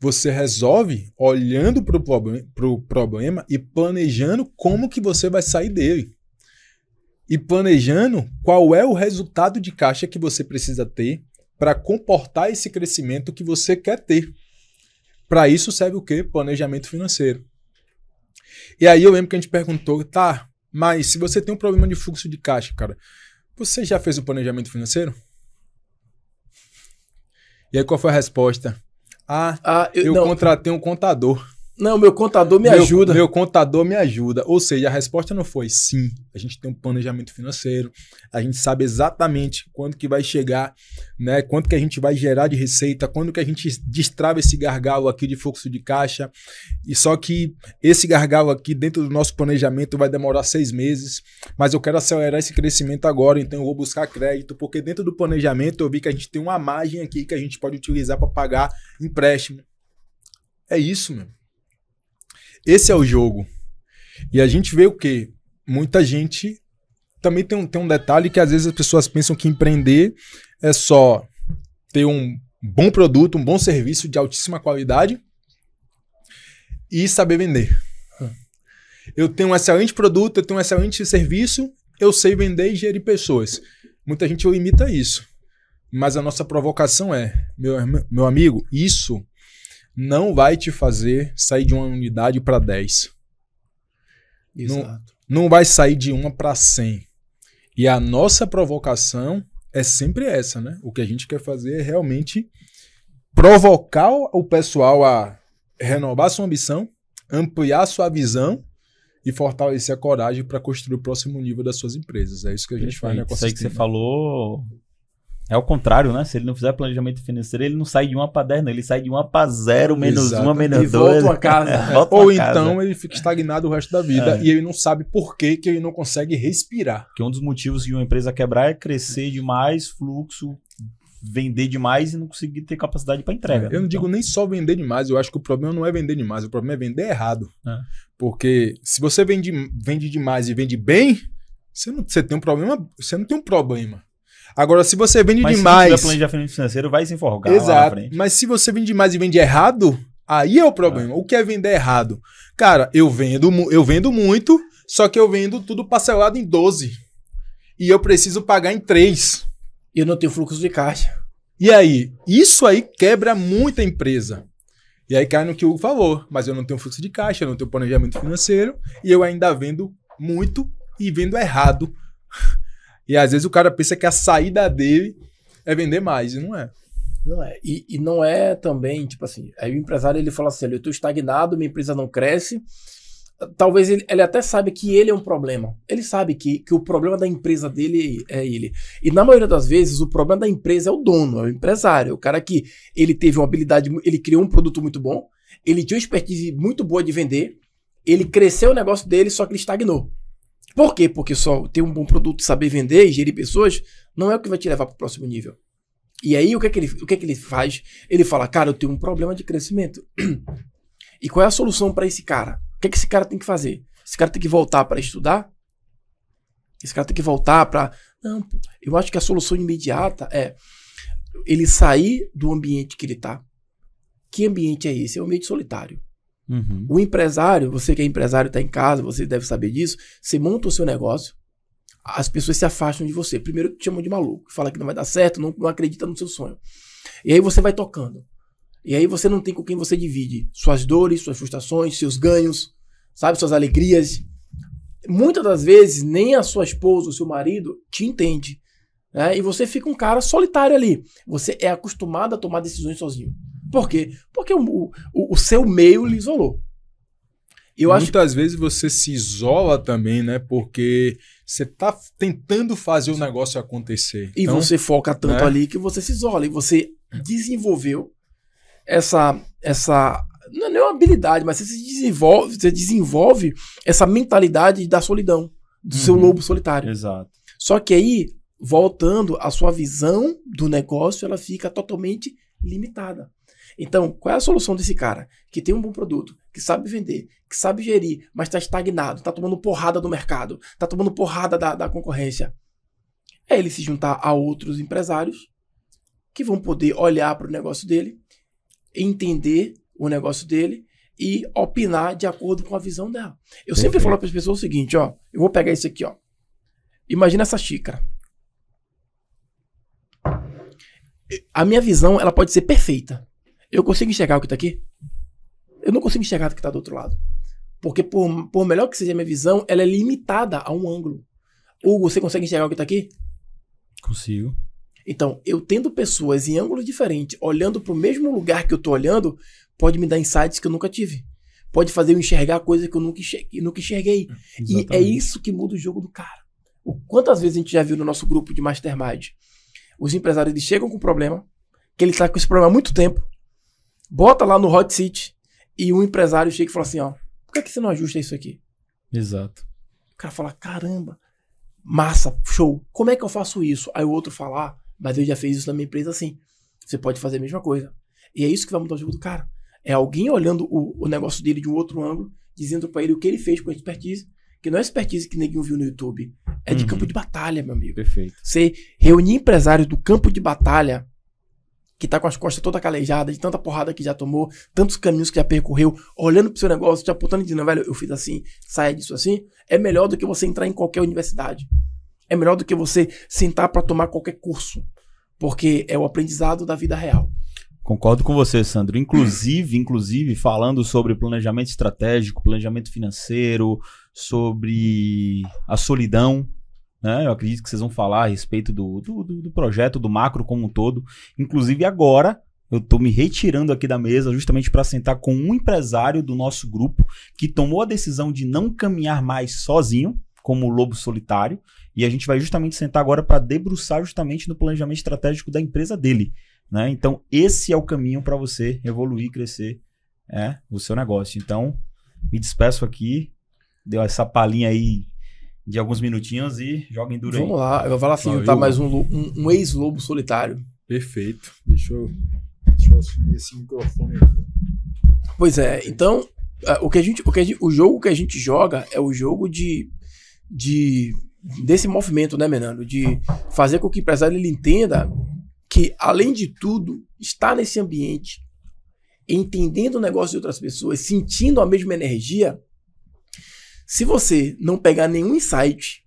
Speaker 3: Você resolve olhando pro problema e planejando como que você vai sair dele. E planejando qual é o resultado de caixa que você precisa ter para comportar esse crescimento que você quer ter. Para isso serve o quê? Planejamento financeiro. E aí eu lembro que a gente perguntou, tá, mas se você tem um problema de fluxo de caixa, cara, você já fez o planejamento financeiro? E aí qual foi a resposta? Eu contratei um contador.
Speaker 1: Não, meu contador me ajuda.
Speaker 3: Meu contador me ajuda. Ou seja, a resposta não foi sim. A gente tem um planejamento financeiro. A gente sabe exatamente quando que vai chegar, né? Quanto que a gente vai gerar de receita, quando que a gente destrava esse gargalo aqui de fluxo de caixa. E só que esse gargalo aqui dentro do nosso planejamento vai demorar 6 meses. Mas eu quero acelerar esse crescimento agora, então eu vou buscar crédito. Porque dentro do planejamento eu vi que a gente tem uma margem aqui que a gente pode utilizar para pagar empréstimo. É isso, meu. Esse é o jogo. E a gente vê o quê? Muita gente... Também tem um detalhe que às vezes as pessoas pensam que empreender é só ter um bom produto, um bom serviço de altíssima qualidade e saber vender. Eu tenho um excelente produto, eu tenho um excelente serviço, eu sei vender e gerir pessoas. Muita gente limita isso. Mas a nossa provocação é, meu amigo, isso não vai te fazer sair de uma unidade para 10.
Speaker 1: Exato.
Speaker 3: Não vai sair de 1 para 100. E a nossa provocação é sempre essa, né? O que a gente quer fazer é realmente provocar o pessoal a renovar sua ambição, ampliar sua visão e fortalecer a coragem para construir o próximo nível das suas empresas. É isso que a gente faz no ecossistema.
Speaker 2: Isso aí que você falou... É o contrário, né? Se ele não fizer planejamento financeiro, ele não sai de 1 para 10, não. Ele sai de 1 para 0, menos 1, menos 2.
Speaker 1: Volta a casa.
Speaker 3: Ou então ele fica estagnado o resto da vida e ele não sabe por que ele não consegue respirar.
Speaker 2: Porque um dos motivos de uma empresa quebrar é crescer demais, fluxo, vender demais e não conseguir ter capacidade para entrega.
Speaker 3: Eu não digo nem só vender demais, eu acho que o problema não é vender demais, o problema é vender errado. Porque se você vende demais e vende bem, você tem um problema, você não tem um problema. Agora, se você vende demais...
Speaker 2: Mas se tiver planejamento financeiro, vai se enforcar.
Speaker 3: Exato.
Speaker 2: Lá na frente.
Speaker 3: Mas se você vende demais e vende errado, aí é o problema. O que é vender errado? Cara, eu vendo muito, só que eu vendo tudo parcelado em 12. E eu preciso pagar em 3.
Speaker 1: E eu não tenho fluxo de caixa.
Speaker 3: E aí? Isso aí quebra muita empresa. E aí cai no que o Hugo falou. Mas eu não tenho fluxo de caixa, eu não tenho planejamento financeiro. E eu ainda vendo muito e vendo errado. E às vezes o cara pensa que a saída dele é vender mais, e não é.
Speaker 1: Não é. E não é também, tipo assim, aí o empresário ele fala assim, eu estou estagnado, minha empresa não cresce. Talvez ele até saiba que ele é um problema. Ele sabe que o problema da empresa dele é ele. E na maioria das vezes o problema da empresa é o dono, é o empresário. O cara que ele teve uma habilidade, ele criou um produto muito bom, ele tinha uma expertise muito boa de vender, ele cresceu o negócio dele, só que ele estagnou. Por quê? Porque só ter um bom produto, saber vender e gerir pessoas não é o que vai te levar para o próximo nível. E aí o que é que ele faz? Ele fala, cara, eu tenho um problema de crescimento. E qual é a solução para esse cara? O que é que esse cara tem que fazer? Esse cara tem que voltar para estudar? Esse cara tem que voltar para... Não, eu acho que a solução imediata é ele sair do ambiente que ele está. Que ambiente é esse? É um ambiente solitário.
Speaker 2: Uhum.
Speaker 1: O empresário, você que é empresário, está em casa, você deve saber disso, você monta o seu negócio, as pessoas se afastam de você. Primeiro te chamam de maluco, fala que não vai dar certo, não acredita no seu sonho. E aí você vai tocando. E aí você não tem com quem você divide suas dores, suas frustrações, seus ganhos, sabe, suas alegrias. Muitas das vezes nem a sua esposa, o seu marido te entende, né? E você fica um cara solitário ali. Você é acostumado a tomar decisões sozinho. Por quê? Porque o seu meio lhe isolou.
Speaker 3: Muitas vezes você se isola também, né? Porque você tá tentando fazer o negócio acontecer.
Speaker 1: E então, você foca tanto ali que você se isola. E você desenvolveu essa não é nem uma habilidade, mas você desenvolve essa mentalidade da solidão, do seu lobo solitário.
Speaker 2: Exato.
Speaker 1: Só que aí, voltando, a sua visão do negócio, ela fica totalmente limitada. Então, qual é a solução desse cara? Que tem um bom produto, que sabe vender, que sabe gerir, mas está estagnado, está tomando porrada do mercado, está tomando porrada da concorrência. É ele se juntar a outros empresários que vão poder olhar para o negócio dele, entender o negócio dele e opinar de acordo com a visão dela. Eu sempre falo para as pessoas o seguinte, ó, eu vou pegar isso aqui, ó. Imagina essa xícara. A minha visão, ela pode ser perfeita. Eu consigo enxergar o que está aqui? Eu não consigo enxergar o que está do outro lado. Porque por melhor que seja a minha visão, ela é limitada a um ângulo. Hugo, você consegue enxergar o que está aqui?
Speaker 2: Consigo.
Speaker 1: Então, eu tendo pessoas em ângulos diferentes, olhando para o mesmo lugar que eu estou olhando, pode me dar insights que eu nunca tive. Pode fazer eu enxergar coisas que eu nunca enxerguei. Exatamente. E é isso que muda o jogo do cara. Quantas vezes a gente já viu no nosso grupo de Mastermind? Os empresários eles chegam com um problema, que ele está com esse problema há muito tempo, bota lá no hot seat e o empresário chega e fala assim, ó, por que você não ajusta isso aqui?
Speaker 2: Exato.
Speaker 1: O cara fala, caramba, massa, show, como é que eu faço isso? Aí o outro fala, mas eu já fiz isso na minha empresa assim. Você pode fazer a mesma coisa. E é isso que vai mudar o jogo do cara. É alguém olhando o negócio dele de um outro ângulo, dizendo pra ele o que ele fez com a expertise, que não é expertise que ninguém viu no YouTube. É de campo de batalha, meu amigo.
Speaker 2: Perfeito.
Speaker 1: Você reunir empresários do campo de batalha, que tá com as costas toda calejadas, de tanta porrada que já tomou, tantos caminhos que já percorreu, olhando pro seu negócio, te apontando e dizendo, velho, eu fiz assim, saia disso assim, é melhor do que você entrar em qualquer universidade. É melhor do que você sentar para tomar qualquer curso. Porque é o aprendizado da vida real.
Speaker 2: Concordo com você, Sandro. Inclusive, falando sobre planejamento estratégico, planejamento financeiro, sobre a solidão, né? Eu acredito que vocês vão falar a respeito do projeto, do macro como um todo. Inclusive, agora, eu estou me retirando aqui da mesa justamente para sentar com um empresário do nosso grupo que tomou a decisão de não caminhar mais sozinho, como o lobo solitário, e a gente vai justamente sentar agora para debruçar justamente no planejamento estratégico da empresa dele, né? Então, esse é o caminho para você evoluir, crescer o seu negócio. Então, me despeço aqui, deu essa palhinha aí de alguns minutinhos e joguem duro aí.
Speaker 1: Vamos lá, eu vou falar assim, tá mais um ex-lobo solitário.
Speaker 3: Perfeito. Deixa eu assumir esse microfone aqui.
Speaker 1: Pois é, então, o jogo que a gente joga é o jogo desse movimento, né, Menando? De fazer com que o empresário ele entenda que, além de tudo, estar nesse ambiente, entendendo o negócio de outras pessoas, sentindo a mesma energia, se você não pegar nenhum insight,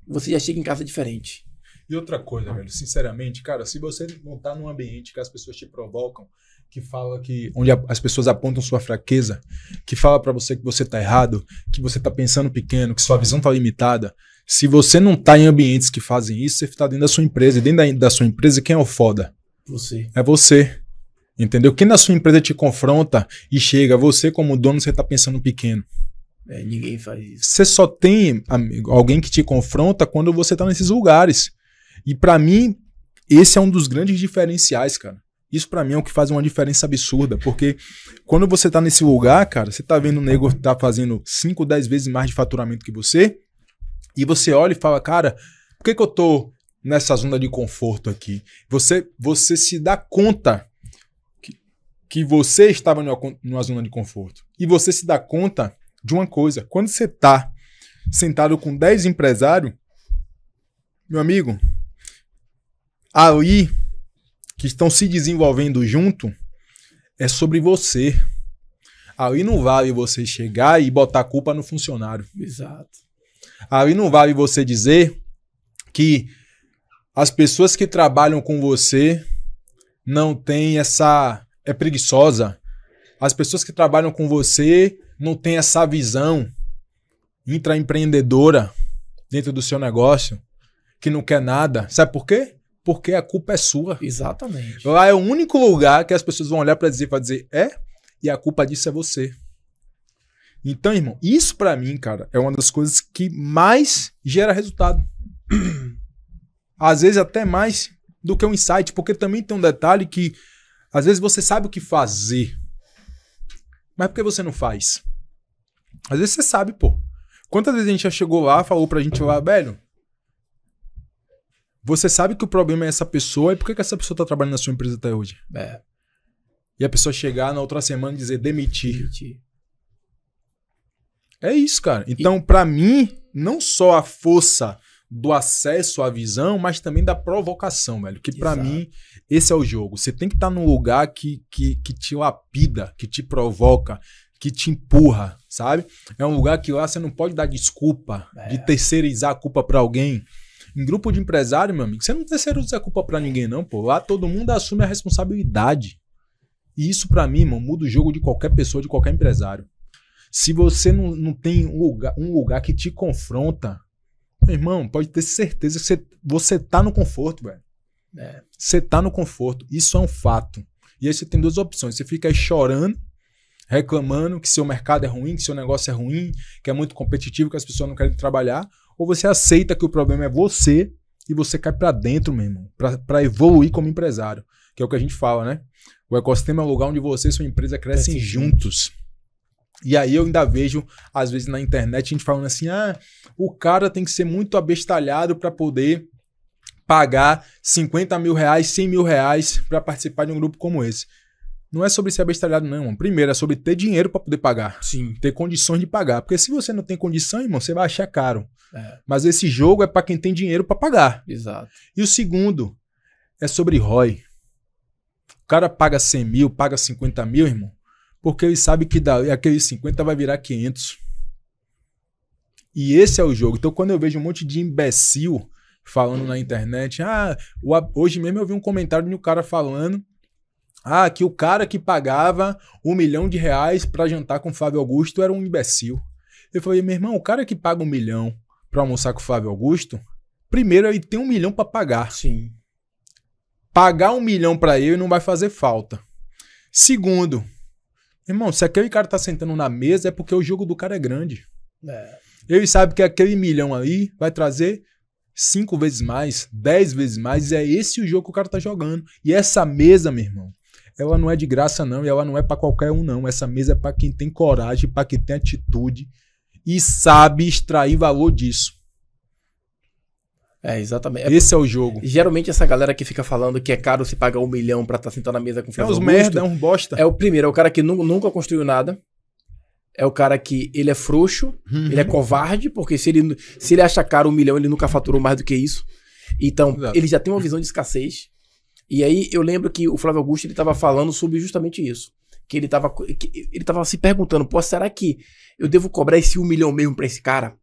Speaker 1: você já chega em casa diferente.
Speaker 3: E outra coisa, velho, sinceramente, cara, se você não tá num ambiente que as pessoas te provocam, que fala que onde as pessoas apontam sua fraqueza, que fala pra você que você tá errado, que você tá pensando pequeno, que sua visão tá limitada, se você não tá em ambientes que fazem isso, você tá dentro da sua empresa. E dentro da sua empresa, quem é o foda?
Speaker 1: Você.
Speaker 3: É você. Entendeu? Quem na sua empresa te confronta e chega, você como dono, você tá pensando pequeno.
Speaker 1: Ninguém faz isso.
Speaker 3: Você só tem alguém que te confronta quando você tá nesses lugares. E pra mim, esse é um dos grandes diferenciais, cara. Isso pra mim é o que faz uma diferença absurda, porque quando você tá nesse lugar, cara, você tá vendo o nego tá fazendo 5, 10 vezes mais de faturamento que você, e você olha e fala, cara, por que eu tô nessa zona de conforto aqui? Você se dá conta que você estava numa zona de conforto. E você se dá conta de uma coisa, quando você tá sentado com 10 empresários, meu amigo, aí que estão se desenvolvendo junto, é sobre você. Aí não vale você chegar e botar a culpa no funcionário.
Speaker 1: Exato.
Speaker 3: Aí não vale você dizer que as pessoas que trabalham com você não têm essa... é preguiçosa. As pessoas que trabalham com você não têm essa visão intraempreendedora dentro do seu negócio, que não quer nada. Sabe por quê? Porque a culpa é sua.
Speaker 1: Exatamente.
Speaker 3: Lá é o único lugar que as pessoas vão olhar para dizer, e a culpa disso é você. Então, irmão, isso pra mim, cara, é uma das coisas que mais gera resultado. Às vezes até mais do que um insight, porque também tem um detalhe que às vezes você sabe o que fazer, mas por que você não faz? Às vezes você sabe, pô. Quantas vezes a gente já chegou lá, falou pra gente lá, velho, você sabe que o problema é essa pessoa, e por que essa pessoa tá trabalhando na sua empresa até hoje? E a pessoa chegar na outra semana e dizer demitir. É isso, cara. Então, pra mim, não só a força do acesso à visão, mas também da provocação, velho. Que pra mim, esse é o jogo. Você tem que estar num lugar que te lapida, que te provoca, que te empurra, sabe? É um lugar que lá você não pode dar desculpa de terceirizar a culpa pra alguém. Em grupo de empresário, meu amigo, você não terceiriza a culpa pra ninguém, não, pô. Lá todo mundo assume a responsabilidade. E isso, pra mim, irmão, muda o jogo de qualquer pessoa, de qualquer empresário. Se você não tem um lugar que te confronta, meu irmão, pode ter certeza que você tá no conforto, velho. Você tá no conforto. Isso é um fato. E aí você tem duas opções. Você fica aí chorando, reclamando que seu mercado é ruim, que seu negócio é ruim, que é muito competitivo, que as pessoas não querem trabalhar. Ou você aceita que o problema é você e você cai pra dentro, meu irmão, pra evoluir como empresário. Que é o que a gente fala, né? O ecossistema é um lugar onde você e sua empresa crescem juntos. E aí eu ainda vejo, às vezes na internet, a gente falando assim, o cara tem que ser muito abestalhado para poder pagar 50 mil reais, 100 mil reais para participar de um grupo como esse. Não é sobre ser abestalhado, não, irmão. Primeiro, é sobre ter dinheiro para poder pagar.
Speaker 1: Sim.
Speaker 3: Ter condições de pagar. Porque se você não tem condição, irmão, você vai achar caro. Mas esse jogo é para quem tem dinheiro para pagar.
Speaker 1: Exato.
Speaker 3: E o segundo é sobre ROI. O cara paga 100 mil, paga 50 mil, irmão, porque ele sabe que aqueles 50 vai virar 500. E esse é o jogo. Então, quando eu vejo um monte de imbecil falando na internet, hoje mesmo eu vi um comentário de um cara falando que o cara que pagava R$1 milhão pra jantar com o Flávio Augusto era um imbecil. Eu falei, meu irmão, o cara que paga R$1 milhão pra almoçar com o Flávio Augusto, primeiro ele tem R$1 milhão pra pagar.
Speaker 1: Sim.
Speaker 3: Pagar R$1 milhão pra ele não vai fazer falta. Segundo, irmão, se aquele cara tá sentando na mesa é porque o jogo do cara é grande. Ele sabe que aquele milhão aí vai trazer 5 vezes mais, 10 vezes mais, e é esse o jogo que o cara tá jogando. E essa mesa, meu irmão, ela não é de graça não, e ela não é pra qualquer um não. Essa mesa é pra quem tem coragem, pra quem tem atitude e sabe extrair valor disso.
Speaker 1: Exatamente.
Speaker 3: Esse é o jogo.
Speaker 1: Geralmente essa galera que fica falando que é caro se pagar 1 milhão pra estar sentado na mesa com o Flávio
Speaker 3: uns
Speaker 1: Augusto,
Speaker 3: merda, é um bosta.
Speaker 1: é o primeiro, é o cara que nunca construiu nada. É o cara que ele é frouxo, ele é covarde, porque se ele acha caro 1 milhão, ele nunca faturou mais do que isso. Então,
Speaker 3: Exato.
Speaker 1: ele já tem uma visão de escassez. E aí, eu lembro que o Flávio Augusto, ele tava falando sobre justamente isso. Que ele tava se perguntando, pô, será que eu devo cobrar esse 1 milhão mesmo pra esse cara?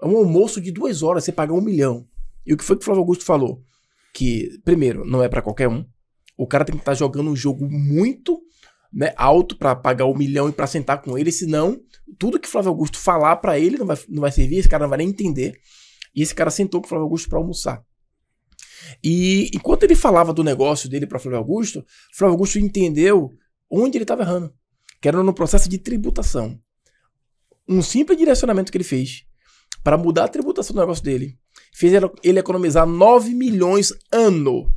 Speaker 1: É um almoço de 2 horas, você pagar 1 milhão. E o que foi que o Flávio Augusto falou? Que, primeiro, não é pra qualquer um. O cara tem que estar jogando um jogo muito... né, alto pra pagar 1 milhão e pra sentar com ele, senão tudo que o Flávio Augusto falar pra ele não vai servir, esse cara não vai nem entender. E esse cara sentou com o Flávio Augusto pra almoçar. E enquanto ele falava do negócio dele pra Flávio Augusto entendeu onde ele estava errando, que era no processo de tributação. Um simples direcionamento que ele fez para mudar a tributação do negócio dele fez ele economizar 9 milhões ano.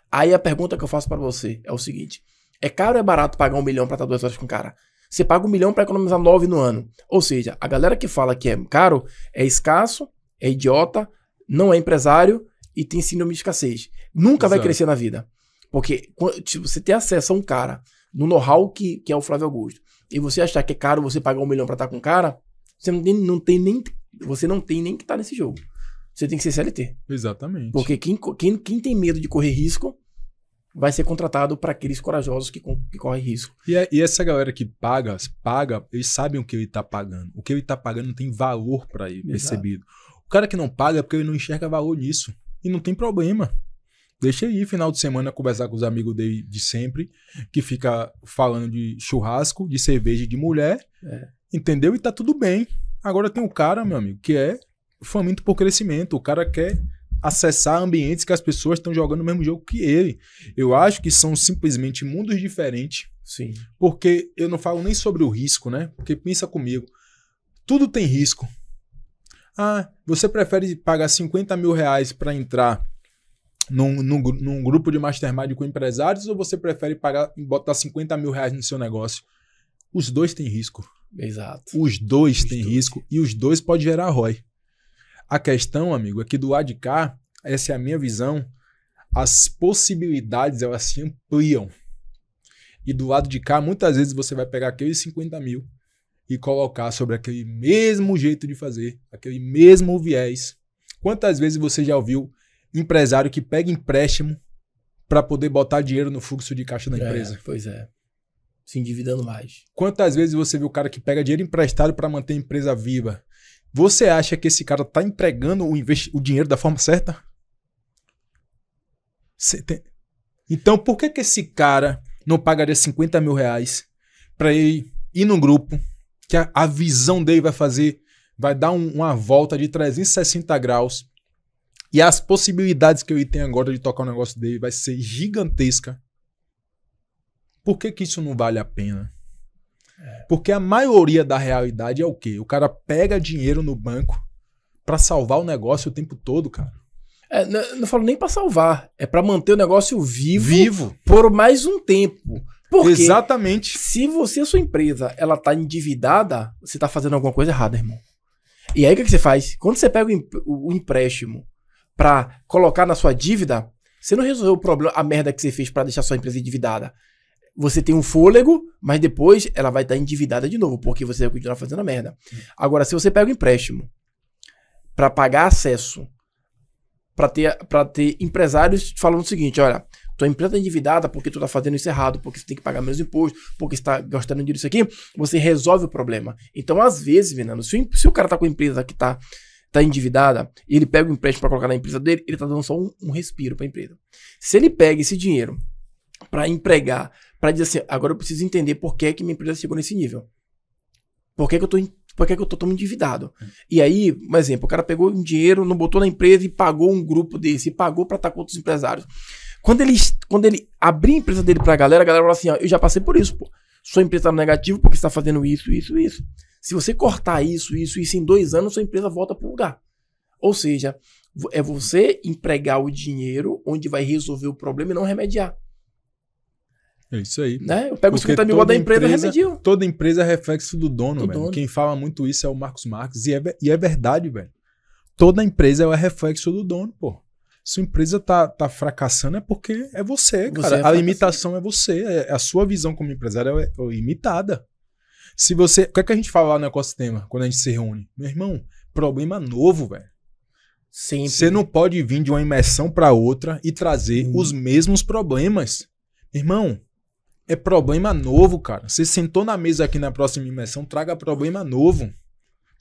Speaker 1: Aí a pergunta que eu faço para você é o seguinte: é caro ou é barato pagar 1 milhão pra estar 2 horas com o cara? Você paga 1 milhão pra economizar 9 no ano. Ou seja, a galera que fala que é caro é escasso, é idiota, não é empresário e tem síndrome de escassez. Nunca vai crescer na vida. Porque tipo, você tem acesso a um cara no know-how que é o Flávio Augusto, e você achar que é caro você pagar 1 milhão pra estar com o cara, você não tem nem que estar nesse jogo. Você tem que ser CLT.
Speaker 3: Exatamente.
Speaker 1: Porque quem tem medo de correr risco vai ser contratado para aqueles corajosos que correm risco.
Speaker 3: E essa galera que paga, eles sabem o que ele tá pagando. O que ele tá pagando não tem valor para ele percebido. O cara que não paga é porque ele não enxerga valor nisso. E não tem problema. Deixa ele ir final de semana conversar com os amigos dele de sempre, que fica falando de churrasco, de cerveja e de mulher. Entendeu? E tá tudo bem. Agora tem um cara, meu amigo, que é faminto por crescimento. O cara quer acessar ambientes que as pessoas estão jogando o mesmo jogo que ele. Eu acho que são simplesmente mundos diferentes.
Speaker 1: Sim.
Speaker 3: Porque eu não falo nem sobre o risco, né? Porque pensa comigo, tudo tem risco. Ah, você prefere pagar 50 mil reais para entrar num grupo de mastermind com empresários, ou você prefere botar 50 mil reais no seu negócio? Os dois têm risco.
Speaker 1: Exato.
Speaker 3: Os dois têm risco e os dois podem gerar ROI. A questão, amigo, é que do lado de cá, essa é a minha visão, as possibilidades elas se ampliam. E do lado de cá, muitas vezes você vai pegar aqueles 50 mil e colocar sobre aquele mesmo jeito de fazer, aquele mesmo viés. Quantas vezes você já ouviu empresário que pega empréstimo para poder botar dinheiro no fluxo de caixa da empresa?
Speaker 1: Pois é. Se endividando mais.
Speaker 3: Quantas vezes você viu o cara que pega dinheiro emprestado para manter a empresa viva? Você acha que esse cara está empregando o dinheiro da forma certa? Então, por que esse cara não pagaria 50 mil reais para ele ir num grupo que a visão dele vai dar uma volta de 360 graus e as possibilidades que ele tem agora de tocar o negócio dele vai ser gigantesca? Por que isso não vale a pena? Porque a maioria da realidade é o quê? O cara pega dinheiro no banco pra salvar o negócio o tempo todo, cara.
Speaker 1: Não falo nem pra salvar. É pra manter o negócio vivo por mais um tempo. Porque
Speaker 3: exatamente.
Speaker 1: Se a sua empresa, ela tá endividada, você tá fazendo alguma coisa errada, irmão. E aí o que você faz? Quando você pega o empréstimo pra colocar na sua dívida, você não resolveu o problema, a merda que você fez pra deixar sua empresa endividada. Você tem um fôlego, mas depois ela vai estar endividada de novo, porque você vai continuar fazendo a merda. Agora, se você pega o empréstimo para pagar acesso, para ter empresários falando o seguinte: olha, tua empresa está endividada porque tu está fazendo isso errado, porque você tem que pagar menos imposto, porque você está gastando dinheiro isso aqui, você resolve o problema. Então, às vezes, Fernando, se o cara está com a empresa que tá endividada e ele pega o empréstimo para colocar na empresa dele, ele está dando só um respiro para a empresa. Se ele pega esse dinheiro para empregar, para dizer assim, agora eu preciso entender por que minha empresa chegou nesse nível. Por que eu tô tão endividado? E aí, um exemplo, o cara pegou um dinheiro, não botou na empresa e pagou um grupo desse, e pagou para estar com outros empresários. Quando ele abrir a empresa dele pra galera, a galera fala assim, ó, eu já passei por isso, pô. Sua empresa tá no negativo porque você tá fazendo isso. Se você cortar isso em 2 anos, sua empresa volta pro lugar. Ou seja, é você empregar o dinheiro onde vai resolver o problema e não remediar.
Speaker 3: É isso aí.
Speaker 1: Né? Eu pego os 50 mil da empresa e remedio.
Speaker 3: Toda empresa é reflexo do dono, velho. Quem fala muito isso é o Marcos Marques. E é verdade, velho. toda empresa é reflexo do dono, pô. Sua empresa tá fracassando é porque é você, cara. A limitação é você. A sua visão como empresário é limitada. Se você... O que é que a gente fala lá no ecossistema quando a gente se reúne? Meu irmão, problema novo, velho.
Speaker 1: Sempre.
Speaker 3: Você não pode vir de uma imersão para outra e trazer os mesmos problemas. Irmão, é problema novo, cara. Você sentou na mesa aqui na próxima imersão, traga problema novo.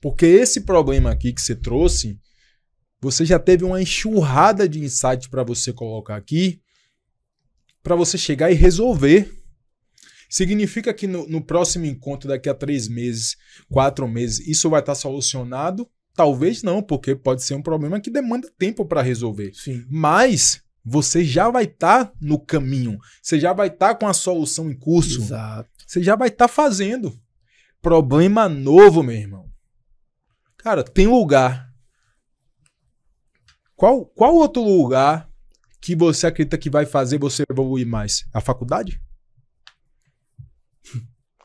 Speaker 3: Porque esse problema aqui que você trouxe, você já teve uma enxurrada de insights para você colocar aqui, para você chegar e resolver. Significa que no próximo encontro, daqui a 3 meses, 4 meses, isso vai estar solucionado? Talvez não, porque pode ser um problema que demanda tempo para resolver.
Speaker 1: Sim.
Speaker 3: Mas você já vai estar no caminho. Você já vai estar com a solução em curso.
Speaker 1: Exato.
Speaker 3: Você já vai estar fazendo. Problema novo, meu irmão. Cara, tem lugar. Qual outro lugar que você acredita que vai fazer você evoluir mais? A faculdade?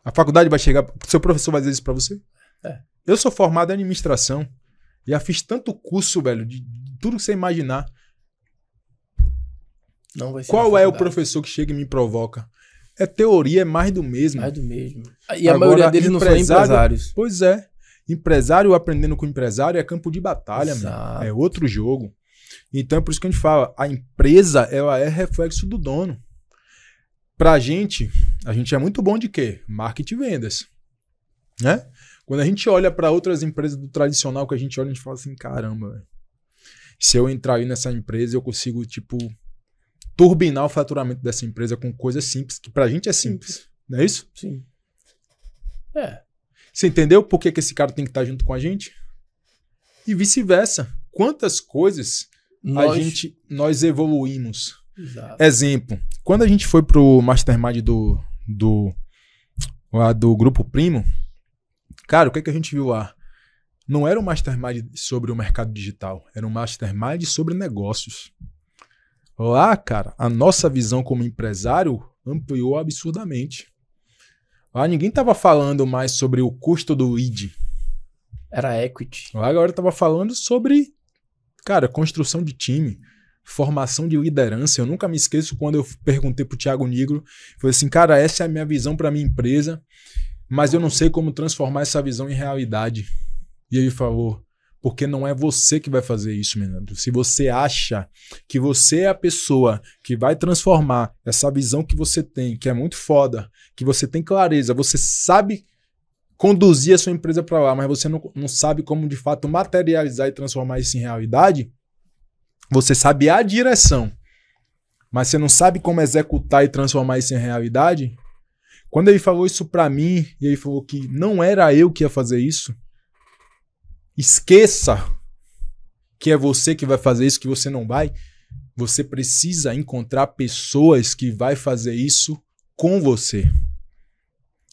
Speaker 3: A faculdade vai chegar... Seu professor vai dizer isso pra você?
Speaker 1: É.
Speaker 3: Eu sou formado em administração. Já fiz tanto curso, velho, de tudo que você imaginar.
Speaker 1: Não vai ser.
Speaker 3: Qual é o professor que chega e me provoca? É teoria, é mais do mesmo.
Speaker 1: Mais do mesmo. E a maioria deles não são empresários.
Speaker 3: Pois é. Empresário aprendendo com empresário é campo de batalha,
Speaker 1: Exato.
Speaker 3: Meu. É outro jogo. Então é por isso que a gente fala, a empresa ela é reflexo do dono. Pra gente, a gente é muito bom de quê? Marketing e vendas. Né? Quando a gente olha para outras empresas do tradicional, que a gente olha, a gente fala assim, caramba, véio. Se eu entrar aí nessa empresa, eu consigo, tipo, turbinar o faturamento dessa empresa com coisas simples, que pra gente é simples. Não é isso?
Speaker 1: Sim. É.
Speaker 3: Você entendeu por que esse cara tem que estar junto com a gente? E vice-versa. Quantas coisas nós evoluímos?
Speaker 1: Exato.
Speaker 3: Exemplo, quando a gente foi pro Mastermind do Grupo Primo, cara, o que a gente viu lá? Não era um Mastermind sobre o mercado digital, era um Mastermind sobre negócios. Lá, cara, a nossa visão como empresário ampliou absurdamente. Lá ninguém tava falando mais sobre o custo do lead.
Speaker 1: Era equity.
Speaker 3: Lá agora tava falando sobre, cara, construção de time, formação de liderança. Eu nunca me esqueço quando eu perguntei pro Thiago Nigro, falei assim, cara, essa é a minha visão para minha empresa, mas eu não sei como transformar essa visão em realidade. E ele falou, porque não é você que vai fazer isso, Menandro. Se você acha que você é a pessoa que vai transformar essa visão que você tem, que é muito foda, que você tem clareza, você sabe conduzir a sua empresa para lá, mas você não sabe como de fato materializar e transformar isso em realidade, você sabe a direção, mas você não sabe como executar e transformar isso em realidade. Quando ele falou isso para mim, e ele falou que não era eu que ia fazer isso, esqueça que é você que vai fazer isso, que você não vai. Você precisa encontrar pessoas que vai fazer isso com você.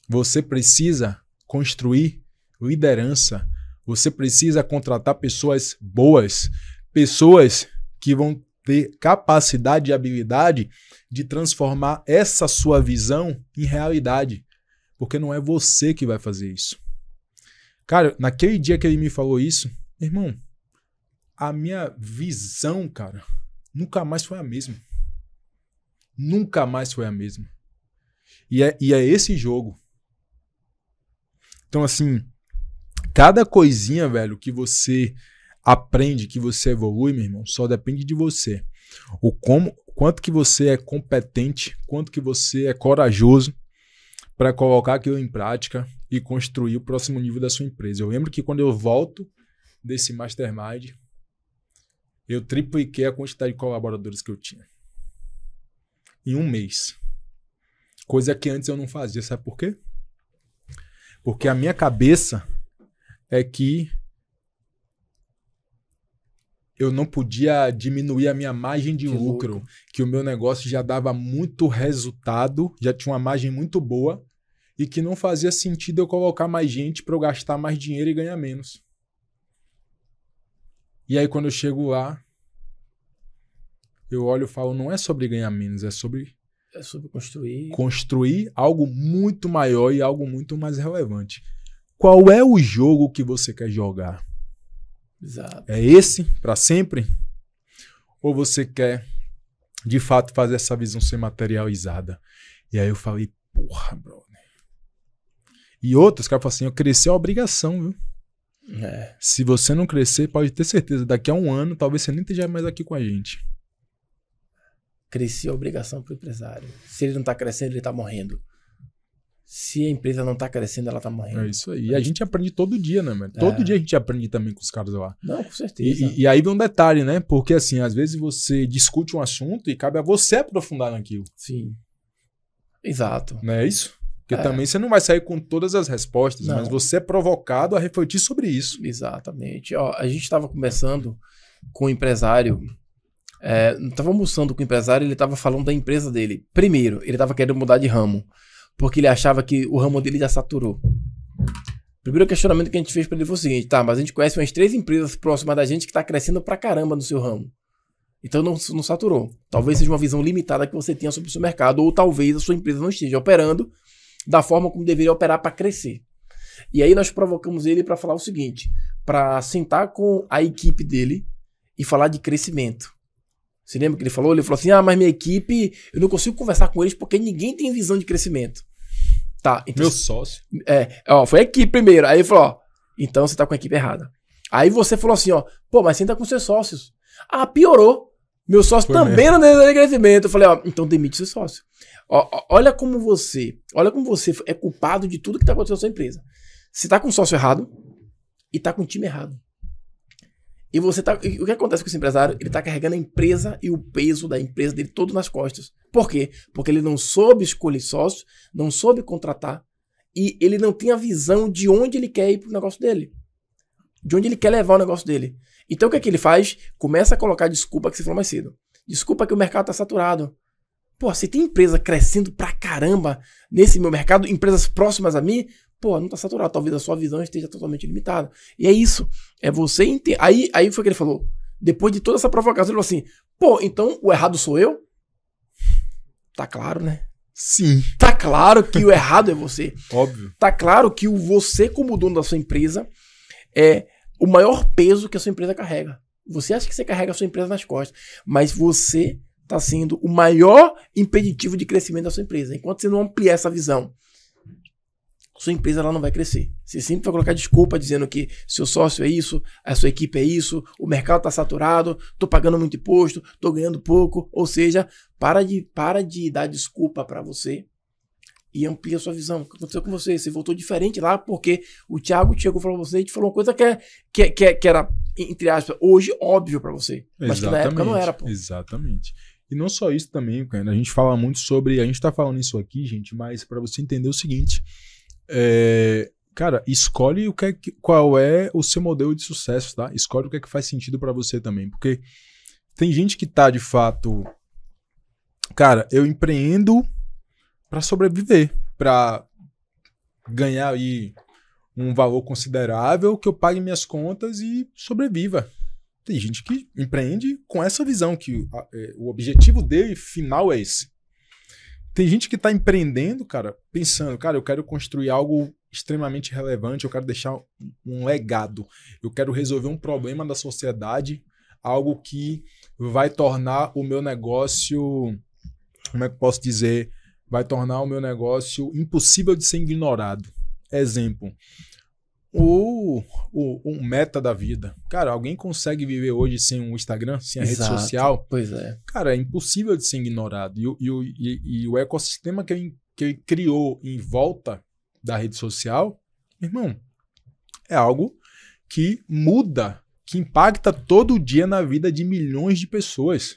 Speaker 3: Você precisa construir liderança. Você precisa contratar pessoas boas, pessoas que vão ter capacidade e habilidade de transformar essa sua visão em realidade. Porque não é você que vai fazer isso. Cara, naquele dia que ele me falou isso, irmão, a minha visão, cara, nunca mais foi a mesma. Nunca mais foi a mesma. E é esse jogo. Então, assim, cada coisinha, velho, que você aprende, que você evolui, meu irmão, só depende de você. Quanto que você é competente, quanto que você é corajoso para colocar aquilo em prática e construir o próximo nível da sua empresa. Eu lembro que quando eu volto desse Mastermind, eu tripliquei a quantidade de colaboradores que eu tinha. Em um mês. Coisa que antes eu não fazia. Sabe por quê? Porque a minha cabeça é que eu não podia diminuir a minha margem de lucro, que o meu negócio já dava muito resultado, já tinha uma margem muito boa, e que não fazia sentido eu colocar mais gente para eu gastar mais dinheiro e ganhar menos. E aí quando eu chego lá, eu olho e falo, não é sobre ganhar menos, é sobre construir algo muito maior e algo muito mais relevante. Qual é o jogo que você quer jogar?
Speaker 1: Exato.
Speaker 3: É esse para sempre? Ou você quer, de fato, fazer essa visão ser materializada? E aí eu falei, porra, brother. E outros, cara, falam assim, eu cresci é uma obrigação, viu? Se você não crescer, pode ter certeza, daqui a um ano, talvez você nem esteja mais aqui com a gente.
Speaker 1: Crescer é obrigação pro empresário. Se ele não tá crescendo, ele tá morrendo. Se a empresa não tá crescendo, ela tá morrendo.
Speaker 3: É isso aí. E a gente aprende todo dia, né, mano? Todo dia a gente aprende também com os caras lá.
Speaker 1: Não, com certeza.
Speaker 3: E aí vem um detalhe, né? Porque, assim, às vezes você discute um assunto e cabe a você aprofundar naquilo.
Speaker 1: Sim. Exato.
Speaker 3: Não é isso? Porque também você não vai sair com todas as respostas, mas você é provocado a refletir sobre isso.
Speaker 1: Exatamente. Ó, a gente estava conversando com o empresário, estava almoçando com o empresário, ele estava falando da empresa dele. Primeiro, ele estava querendo mudar de ramo, porque ele achava que o ramo dele já saturou. O primeiro questionamento que a gente fez para ele foi o seguinte, tá, mas a gente conhece umas 3 empresas próximas da gente que está crescendo pra caramba no seu ramo. Então não saturou. Talvez seja uma visão limitada que você tenha sobre o seu mercado, ou talvez a sua empresa não esteja operando da forma como deveria operar para crescer. E aí nós provocamos ele para falar o seguinte, para sentar com a equipe dele e falar de crescimento. Você lembra que ele falou? Ele falou assim, mas minha equipe, eu não consigo conversar com eles porque ninguém tem visão de crescimento. Tá, então,
Speaker 3: meu sócio.
Speaker 1: Foi a equipe primeiro. Aí ele falou, então você tá com a equipe errada. Aí você falou assim, mas senta com seus sócios. Piorou. Meu sócio foi também mesmo. Não tem visão de crescimento. Eu falei, então demite seu sócio. Olha como você é culpado de tudo que está acontecendo na sua empresa. Você está com um sócio errado e está com um time errado. E o que acontece com esse empresário? Ele está carregando a empresa e o peso da empresa dele todo nas costas. Por quê? Porque ele não soube escolher sócio, não soube contratar e ele não tem a visão de onde ele quer ir para o negócio dele. De onde ele quer levar o negócio dele. Então o que é que ele faz? Começa a colocar desculpa que você falou mais cedo. Desculpa que o mercado está saturado. Pô, se tem empresa crescendo pra caramba nesse meu mercado, empresas próximas a mim, não tá saturado. Talvez a sua visão esteja totalmente limitada. E é isso. É você entender. Aí foi o que ele falou. Depois de toda essa provocação, ele falou assim, então o errado sou eu? Tá claro, né?
Speaker 3: Sim.
Speaker 1: Tá claro que o errado é você.
Speaker 3: Óbvio.
Speaker 1: Tá claro que você, como dono da sua empresa, é o maior peso que a sua empresa carrega. Você acha que você carrega a sua empresa nas costas, mas você está sendo o maior impeditivo de crescimento da sua empresa. Enquanto você não ampliar essa visão, sua empresa ela não vai crescer. Você sempre vai colocar desculpa dizendo que seu sócio é isso, a sua equipe é isso, o mercado está saturado, estou pagando muito imposto, estou ganhando pouco. Ou seja, para de dar desculpa para você e amplia a sua visão. O que aconteceu com você? Você voltou diferente lá porque o Thiago chegou e falou pra você e te falou uma coisa que era, entre aspas, hoje óbvio para você. Mas que na época não era. Pô.
Speaker 3: Exatamente. E não só isso também, cara. A gente fala muito sobre... A gente tá falando isso aqui, gente, mas para você entender o seguinte... cara, escolhe qual é o seu modelo de sucesso, tá? Escolhe o que é que faz sentido para você também. Porque tem gente que tá, de fato... Cara, eu empreendo para sobreviver, para ganhar aí um valor considerável, que eu pague minhas contas e sobreviva. Tem gente que empreende com essa visão, que o objetivo dele final é esse. Tem gente que está empreendendo, cara, pensando, cara, eu quero construir algo extremamente relevante, eu quero deixar um legado, eu quero resolver um problema da sociedade, algo que vai tornar o meu negócio, como é que eu posso dizer, vai tornar o meu negócio impossível de ser ignorado. Exemplo, o meta da vida. Cara, alguém consegue viver hoje sem um Instagram, sem a rede social?
Speaker 1: Pois é.
Speaker 3: Cara, é impossível de ser ignorado. E o ecossistema que ele criou em volta da rede social, irmão, é algo que muda, que impacta todo dia na vida de milhões de pessoas.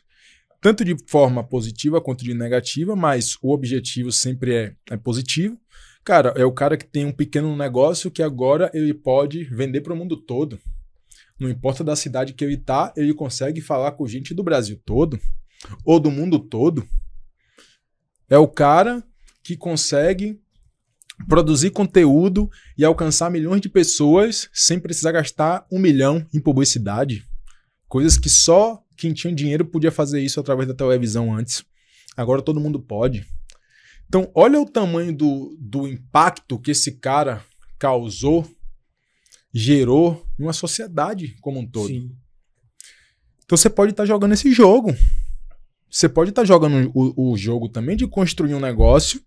Speaker 3: Tanto de forma positiva quanto de negativa, mas o objetivo sempre é positivo. Cara, é o cara que tem um pequeno negócio que agora ele pode vender para o mundo todo. Não importa da cidade que ele está, ele consegue falar com gente do Brasil todo ou do mundo todo. É o cara que consegue produzir conteúdo e alcançar milhões de pessoas sem precisar gastar 1 milhão em publicidade. Coisas que só quem tinha dinheiro podia fazer isso através da televisão antes. Agora todo mundo pode. Então, olha o tamanho do impacto que esse cara causou gerou em uma sociedade como um todo.
Speaker 1: Sim.
Speaker 3: Então você pode estar jogando esse jogo. Você pode estar jogando o jogo também de construir um negócio,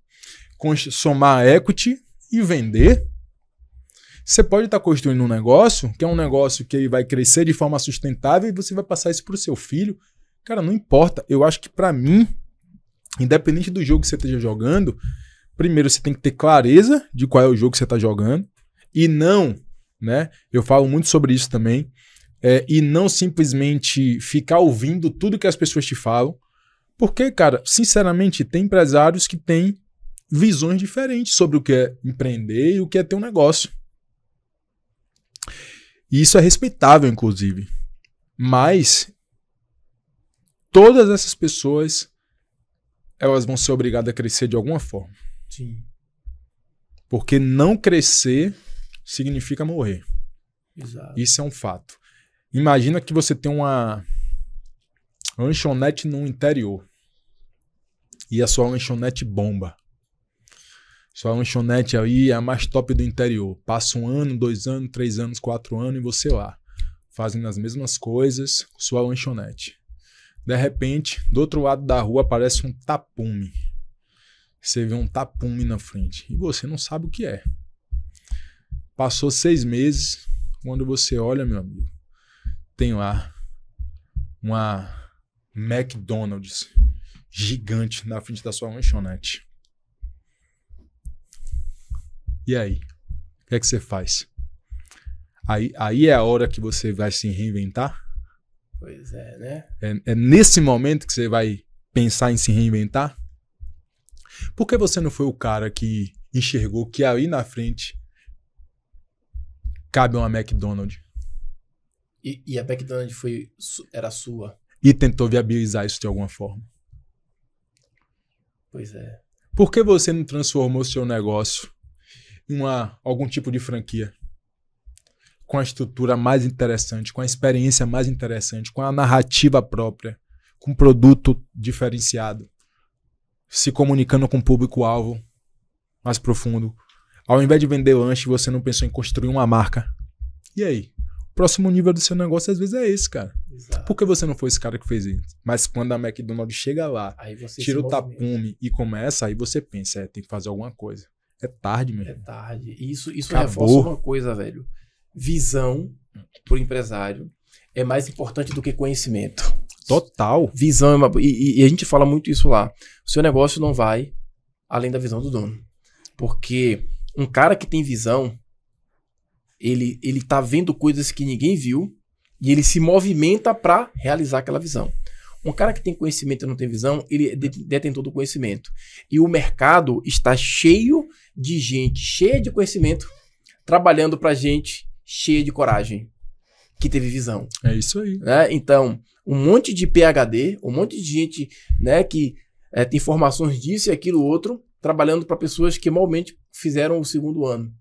Speaker 3: somar equity e vender. Você pode estar construindo um negócio, que é um negócio que vai crescer de forma sustentável e você vai passar isso para o seu filho. Cara, não importa. Eu acho que para mim, independente do jogo que você esteja jogando, primeiro você tem que ter clareza de qual é o jogo que você está jogando e não, né? Eu falo muito sobre isso também. E não simplesmente ficar ouvindo tudo que as pessoas te falam. Porque, cara, sinceramente, tem empresários que têm visões diferentes sobre o que é empreender e o que é ter um negócio. E isso é respeitável, inclusive. Mas todas essas pessoas, elas vão ser obrigadas a crescer de alguma forma.
Speaker 1: Sim.
Speaker 3: Porque não crescer significa morrer.
Speaker 1: Exato.
Speaker 3: Isso é um fato. Imagina que você tem uma lanchonete no interior. E a sua lanchonete bomba. Sua lanchonete aí é a mais top do interior. Passa 1 ano, 2 anos, 3 anos, 4 anos e você lá. Fazendo as mesmas coisas com sua lanchonete. De repente, do outro lado da rua aparece um tapume. Você vê um tapume na frente. E você não sabe o que é. Passou 6 meses. Quando você olha, meu amigo, tem lá uma McDonald's gigante na frente da sua lanchonete. E aí? O que é que você faz? Aí é a hora que você vai se reinventar?
Speaker 1: Pois é, né?
Speaker 3: É nesse momento que você vai pensar em se reinventar? Por que você não foi o cara que enxergou que aí na frente cabe uma McDonald's?
Speaker 1: E a McDonald's era sua?
Speaker 3: E tentou viabilizar isso de alguma forma?
Speaker 1: Pois é.
Speaker 3: Por que você não transformou seu negócio em algum tipo de franquia? Com a estrutura mais interessante, com a experiência mais interessante, com a narrativa própria, com um produto diferenciado, se comunicando com o público-alvo mais profundo. Ao invés de vender lanche, você não pensou em construir uma marca. E aí? O próximo nível do seu negócio às vezes é esse, cara.
Speaker 1: Exato.
Speaker 3: Por que você não foi esse cara que fez isso? Mas quando a McDonald's chega lá,
Speaker 1: Aí você
Speaker 3: tira
Speaker 1: se
Speaker 3: o
Speaker 1: movimenta.
Speaker 3: tapume e começa, aí você pensa, tem que fazer alguma coisa. É tarde, meu
Speaker 1: É
Speaker 3: irmão.
Speaker 1: tarde. Isso
Speaker 3: Acabou.
Speaker 1: reforça uma coisa, velho. Visão pro empresário é mais importante do que conhecimento.
Speaker 3: Total.
Speaker 1: Visão é e a gente fala muito isso lá. O seu negócio não vai além da visão do dono. Porque um cara que tem visão, ele tá vendo coisas que ninguém viu e ele se movimenta para realizar aquela visão. Um cara que tem conhecimento e não tem visão, ele é detentor do conhecimento. E o mercado está cheio de gente, cheia de conhecimento, trabalhando pra gente cheia de coragem, que teve visão.
Speaker 3: É isso aí.
Speaker 1: Né? Então, um monte de PhD, um monte de gente, né, que tem formações disso e aquilo outro, trabalhando para pessoas que malmente fizeram o 2º ano,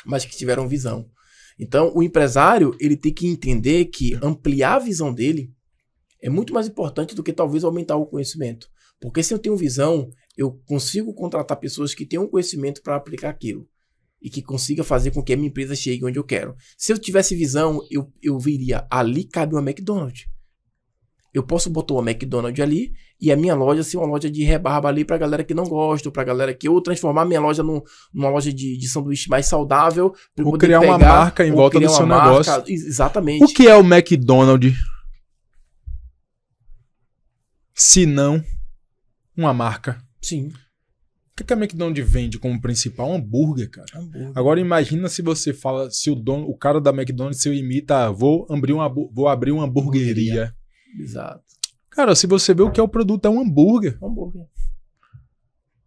Speaker 1: mas que tiveram visão. Então, o empresário, ele tem que entender que ampliar a visão dele é muito mais importante do que talvez aumentar o conhecimento. Porque se eu tenho visão, eu consigo contratar pessoas que tenham conhecimento para aplicar aquilo. E que consiga fazer com que a minha empresa chegue onde eu quero. Se eu tivesse visão, eu viria, ali cabe uma McDonald's. Eu posso botar uma McDonald's ali e a minha loja ser uma loja de rebarba ali pra galera que não gosta, ou pra galera que... Ou transformar a minha loja numa loja de sanduíche mais saudável.
Speaker 3: Ou criar uma marca em volta do seu negócio.
Speaker 1: Exatamente.
Speaker 3: O que é o McDonald's? Se não uma marca.
Speaker 1: Sim.
Speaker 3: O que a McDonald's vende como principal? Um hambúrguer, cara. Agora imagina se você fala, se o cara da McDonald's, se eu imita, vou abrir uma hamburgueria.
Speaker 1: Exato.
Speaker 3: Cara, se você vê o que é o produto, é um hambúrguer.
Speaker 1: Hambúrguer.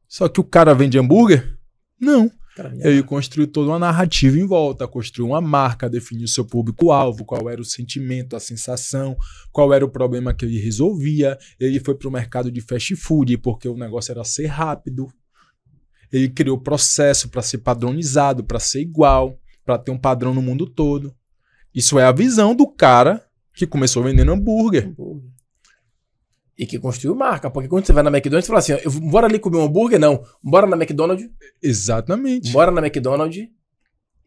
Speaker 3: Só que o cara vende hambúrguer? Não.
Speaker 1: Cara,
Speaker 3: Ele construiu toda uma narrativa em volta, construiu uma marca, definiu seu público-alvo, qual era o sentimento, a sensação, qual era o problema que ele resolvia. Ele foi para o mercado de fast food porque o negócio era ser rápido. Ele criou processo para ser padronizado, para ser igual, para ter um padrão no mundo todo. Isso é a visão do cara que começou vendendo hambúrguer.
Speaker 1: E que construiu marca. Porque quando você vai na McDonald's, você fala assim, bora ali comer um hambúrguer? Não. Bora na McDonald's.
Speaker 3: Exatamente.
Speaker 1: Bora na McDonald's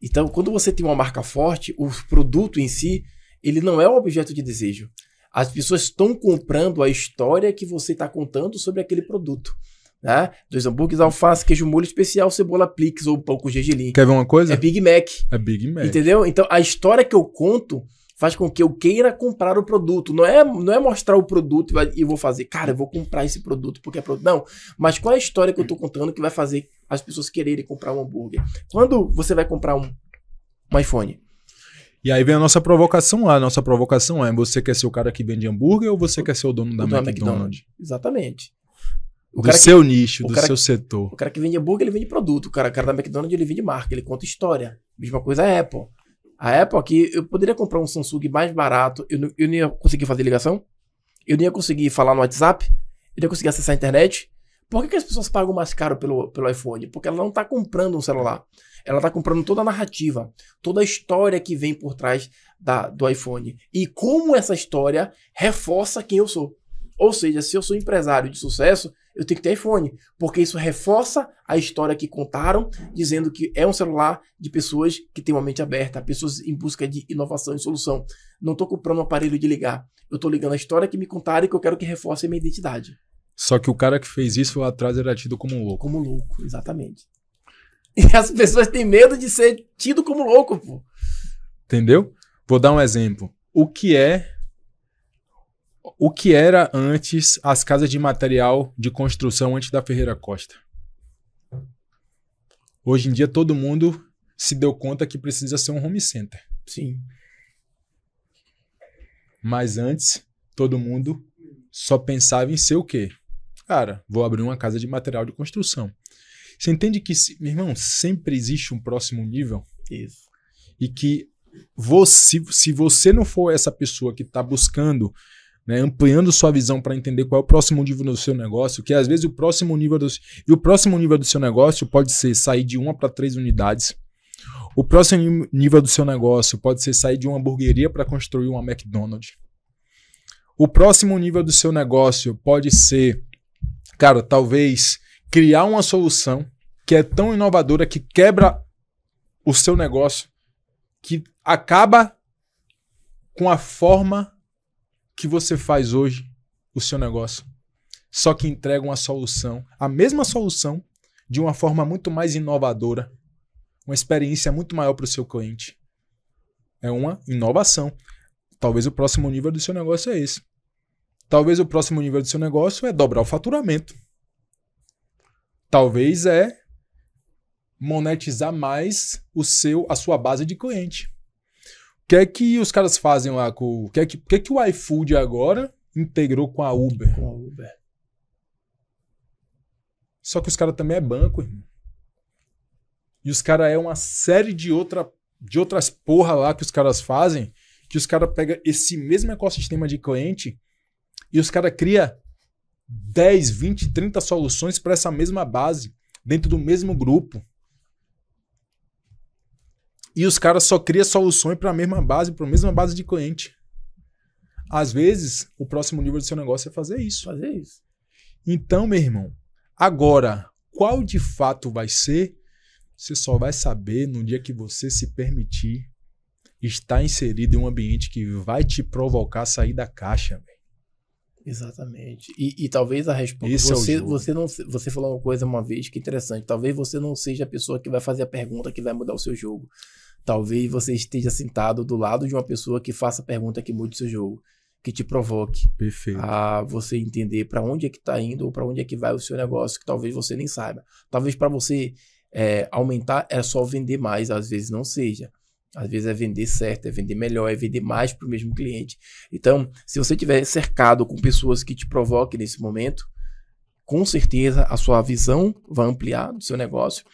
Speaker 1: Então, quando você tem uma marca forte, o produto em si, ele não é um objeto de desejo. As pessoas estão comprando a história que você está contando sobre aquele produto. Né? 2 hambúrgueres, alface, queijo molho especial, cebola Plix ou pão com gergelim.
Speaker 3: Quer ver uma coisa?
Speaker 1: É Big Mac.
Speaker 3: É Big Mac.
Speaker 1: Entendeu? Então, a história que eu conto faz com que eu queira comprar o produto. Não é mostrar o produto e vou fazer, cara, eu vou comprar esse produto porque é produto. Não, mas qual é a história que eu tô contando que vai fazer as pessoas quererem comprar um hambúrguer? Quando você vai comprar um iPhone?
Speaker 3: E aí vem a nossa provocação lá. A nossa provocação é, você quer ser o cara que vende hambúrguer ou você quer ser o dono da McDonald's?
Speaker 1: Exatamente.
Speaker 3: Do seu nicho, do seu setor.
Speaker 1: O cara que vende hambúrguer, ele vende produto. O cara da McDonald's, ele vende marca, ele conta história. Mesma coisa a Apple. A Apple aqui, eu poderia comprar um Samsung mais barato, eu não ia conseguir fazer ligação, eu não ia conseguir falar no WhatsApp, eu não ia conseguir acessar a internet. Por que as pessoas pagam mais caro pelo iPhone? Porque ela não está comprando um celular. Ela está comprando toda a narrativa, toda a história que vem por trás do iPhone. E como essa história reforça quem eu sou. Ou seja, se eu sou empresário de sucesso, eu tenho que ter iPhone, porque isso reforça a história que contaram, dizendo que é um celular de pessoas que têm uma mente aberta, pessoas em busca de inovação e solução. Não estou comprando um aparelho de ligar, eu estou ligando a história que me contaram e que eu quero que reforce a minha identidade.
Speaker 3: Só que o cara que fez isso lá atrás era tido como um louco.
Speaker 1: Como louco, exatamente. E as pessoas têm medo de ser tido como louco, pô.
Speaker 3: Entendeu? Vou dar um exemplo. O que era antes as casas de material de construção antes da Ferreira Costa? Hoje em dia todo mundo se deu conta que precisa ser um home center.
Speaker 1: Sim.
Speaker 3: Mas antes todo mundo só pensava em ser o quê? Cara, vou abrir uma casa de material de construção. Você entende que, meu irmão, sempre existe um próximo nível?
Speaker 1: Isso.
Speaker 3: E que se você não for essa pessoa que está buscando, né, ampliando sua visão para entender qual é o próximo nível do seu negócio, que às vezes o próximo nível do seu negócio pode ser sair de 1 para 3 unidades. O próximo nível do seu negócio pode ser sair de uma hamburgueria para construir uma McDonald's. O próximo nível do seu negócio pode ser, cara, talvez criar uma solução que é tão inovadora que quebra o seu negócio, que acaba com a forma que você faz hoje o seu negócio, só que entrega uma solução, a mesma solução, de uma forma muito mais inovadora, uma experiência muito maior para o seu cliente. É uma inovação. Talvez o próximo nível do seu negócio é esse. Talvez o próximo nível do seu negócio é dobrar o faturamento. Talvez é monetizar mais a sua base de cliente. O que é que os caras fazem lá com... O que é que o iFood agora integrou com a Uber?
Speaker 1: Com a Uber.
Speaker 3: Só que os caras também é banco, irmão. E os caras é uma série de outras porra lá que os caras fazem, que os caras pegam esse mesmo ecossistema de cliente e os caras criam 10, 20, 30 soluções para essa mesma base, dentro do mesmo grupo. E os caras só criam soluções para a mesma base de cliente. Às vezes, o próximo nível do seu negócio é fazer isso.
Speaker 1: Fazer isso.
Speaker 3: Então, meu irmão, agora, qual de fato vai ser? Você só vai saber no dia que você se permitir estar inserido em um ambiente que vai te provocar a sair da caixa, velho.
Speaker 1: Exatamente. E talvez a resposta... Você falou uma coisa uma vez que é interessante. Talvez você não seja a pessoa que vai fazer a pergunta que vai mudar o seu jogo. Talvez você esteja sentado do lado de uma pessoa que faça a pergunta que mude o seu jogo. Que te provoque.
Speaker 3: Perfeito.
Speaker 1: A você entender para onde é que está indo ou para onde é que vai o seu negócio, que talvez você nem saiba. Talvez para você aumentar é só vender mais, às vezes não seja. Às vezes é vender certo, é vender melhor, é vender mais para o mesmo cliente. Então, se você estiver cercado com pessoas que te provoquem nesse momento, com certeza a sua visão vai ampliar do seu negócio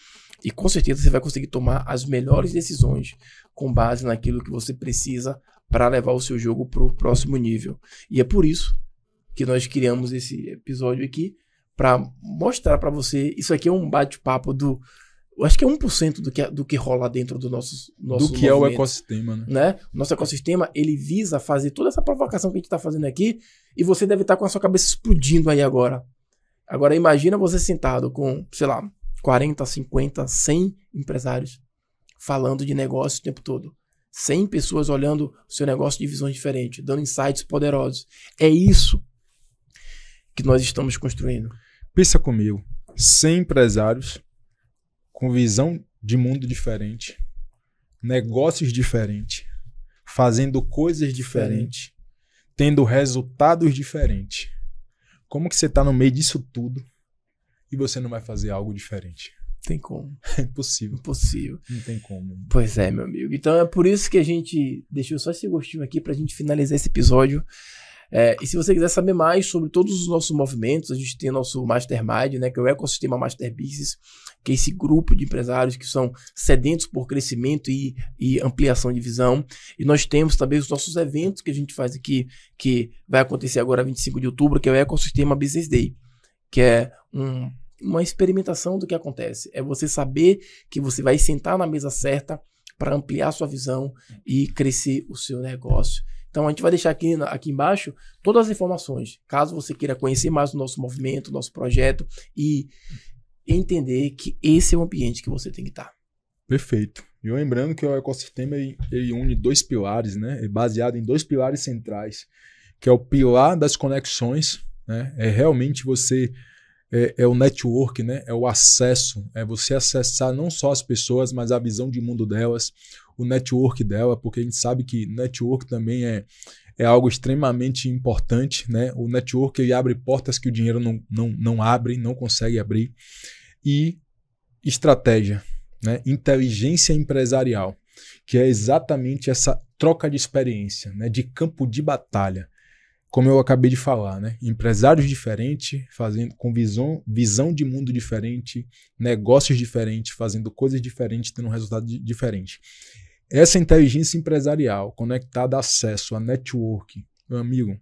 Speaker 1: e com certeza você vai conseguir tomar as melhores decisões com base naquilo que você precisa para levar o seu jogo para o próximo nível. E é por isso que nós criamos esse episódio aqui, para mostrar para você. Isso aqui é um bate-papo eu acho que é 1% do que rola dentro do nosso
Speaker 3: do que é o ecossistema,
Speaker 1: né? O nosso ecossistema, ele visa fazer toda essa provocação que a gente está fazendo aqui, e você deve estar com a sua cabeça explodindo aí agora. Agora imagina você sentado com, sei lá, 40, 50, 100 empresários falando de negócio o tempo todo. 100 pessoas olhando o seu negócio de visões diferentes, dando insights poderosos. É isso que nós estamos construindo.
Speaker 3: Pensa comigo, 100 empresários com visão de mundo diferente, negócios diferentes, fazendo coisas diferentes, tendo resultados diferentes. Como que você está no meio disso tudo e você não vai fazer algo diferente?
Speaker 1: Tem como.
Speaker 3: É impossível.
Speaker 1: Impossível.
Speaker 3: Não tem como.
Speaker 1: Pois é, meu amigo. Então é por isso que a gente deixou só esse gostinho aqui pra gente finalizar esse episódio. E se você quiser saber mais sobre todos os nossos movimentos, a gente tem nosso Mastermind, né, que é o Ecossistema Master Business, que é esse grupo de empresários que são sedentos por crescimento e ampliação de visão. E nós temos também os nossos eventos que a gente faz aqui, que vai acontecer agora 25 de outubro, que é o Ecossistema Business Day, que é uma experimentação do que acontece. É você saber que você vai sentar na mesa certa para ampliar sua visão e crescer o seu negócio. Então a gente vai deixar aqui embaixo todas as informações, caso você queira conhecer mais o nosso movimento, o nosso projeto e entender que esse é o ambiente que você tem que estar.
Speaker 3: Perfeito. E lembrando que o ecossistema ele une 2 pilares, né? É baseado em 2 pilares centrais, que é o pilar das conexões, né? É realmente você é o network, né? É o acesso, é você acessar não só as pessoas, mas a visão de mundo delas, o network dela, porque a gente sabe que network também é algo extremamente importante, né? O network ele abre portas que o dinheiro não abre, não consegue abrir. E estratégia, né? Inteligência empresarial, que é exatamente essa troca de experiência, né? De campo de batalha. Como eu acabei de falar, né? Empresários diferentes, fazendo com visão de mundo diferente, negócios diferentes, fazendo coisas diferentes, tendo um resultado diferente. Essa inteligência empresarial conectada a acesso, a network, meu amigo,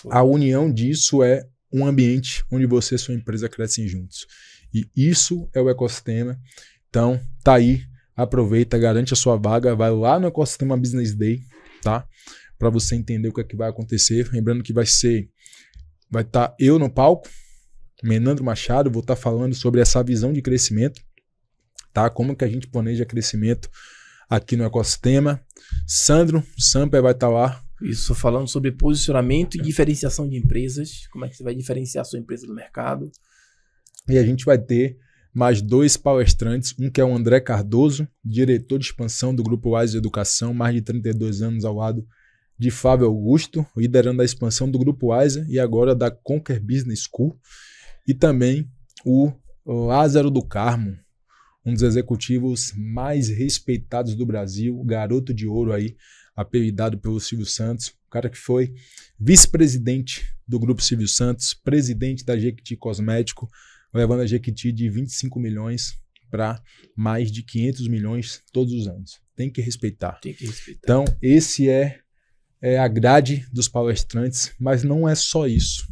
Speaker 3: a união disso é um ambiente onde você e sua empresa crescem juntos. E isso é o ecossistema. Então, tá aí, aproveita, garante a sua vaga, vai lá no Ecossistema Business Day, tá? Para você entender o que é que vai acontecer. Lembrando que vai estar eu no palco, Menandro Machado, vou estar falando sobre essa visão de crescimento, tá? Como que a gente planeja crescimento aqui no ecossistema. Sandro Samper vai estar lá.
Speaker 1: Isso, falando sobre posicionamento e diferenciação de empresas, como é que você vai diferenciar a sua empresa do mercado.
Speaker 3: E a gente vai ter mais 2 palestrantes, um que é o André Cardoso, diretor de expansão do Grupo Wise Educação, mais de 32 anos ao lado de Fábio Augusto, liderando a expansão do Grupo Wise e agora da Conquer Business School. E também o Lázaro do Carmo, um dos executivos mais respeitados do Brasil, garoto de ouro aí, apelidado pelo Silvio Santos, o cara que foi vice-presidente do Grupo Silvio Santos, presidente da Jequiti Cosmético, levando a Jequiti de 25 milhões para mais de 500 milhões todos os anos. Tem que respeitar.
Speaker 1: Tem que respeitar.
Speaker 3: Então, esse é a grade dos palestrantes, mas não é só isso.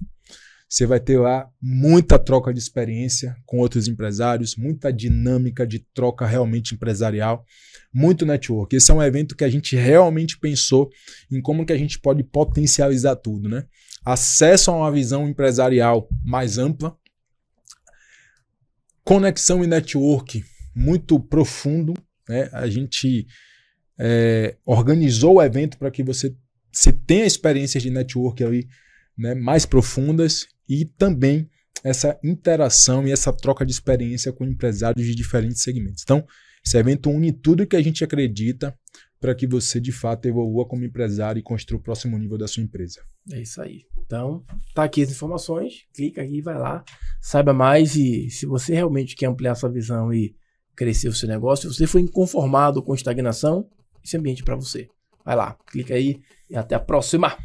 Speaker 3: Você vai ter lá muita troca de experiência com outros empresários, muita dinâmica de troca realmente empresarial, muito network. Esse é um evento que a gente realmente pensou em como que a gente pode potencializar tudo, né? Acesso a uma visão empresarial mais ampla, conexão e network muito profundo, né? A gente organizou o evento para que você tenha experiências de network ali, né, mais profundas e também essa interação e essa troca de experiência com empresários de diferentes segmentos. Então, esse evento une tudo que a gente acredita para que você, de fato, evolua como empresário e construa o próximo nível da sua empresa.
Speaker 1: É isso aí. Então, tá aqui as informações, clica aqui, vai lá, saiba mais e se você realmente quer ampliar sua visão e crescer o seu negócio, se você for inconformado com estagnação, esse ambiente é para você. Vai lá, clica aí e até a próxima!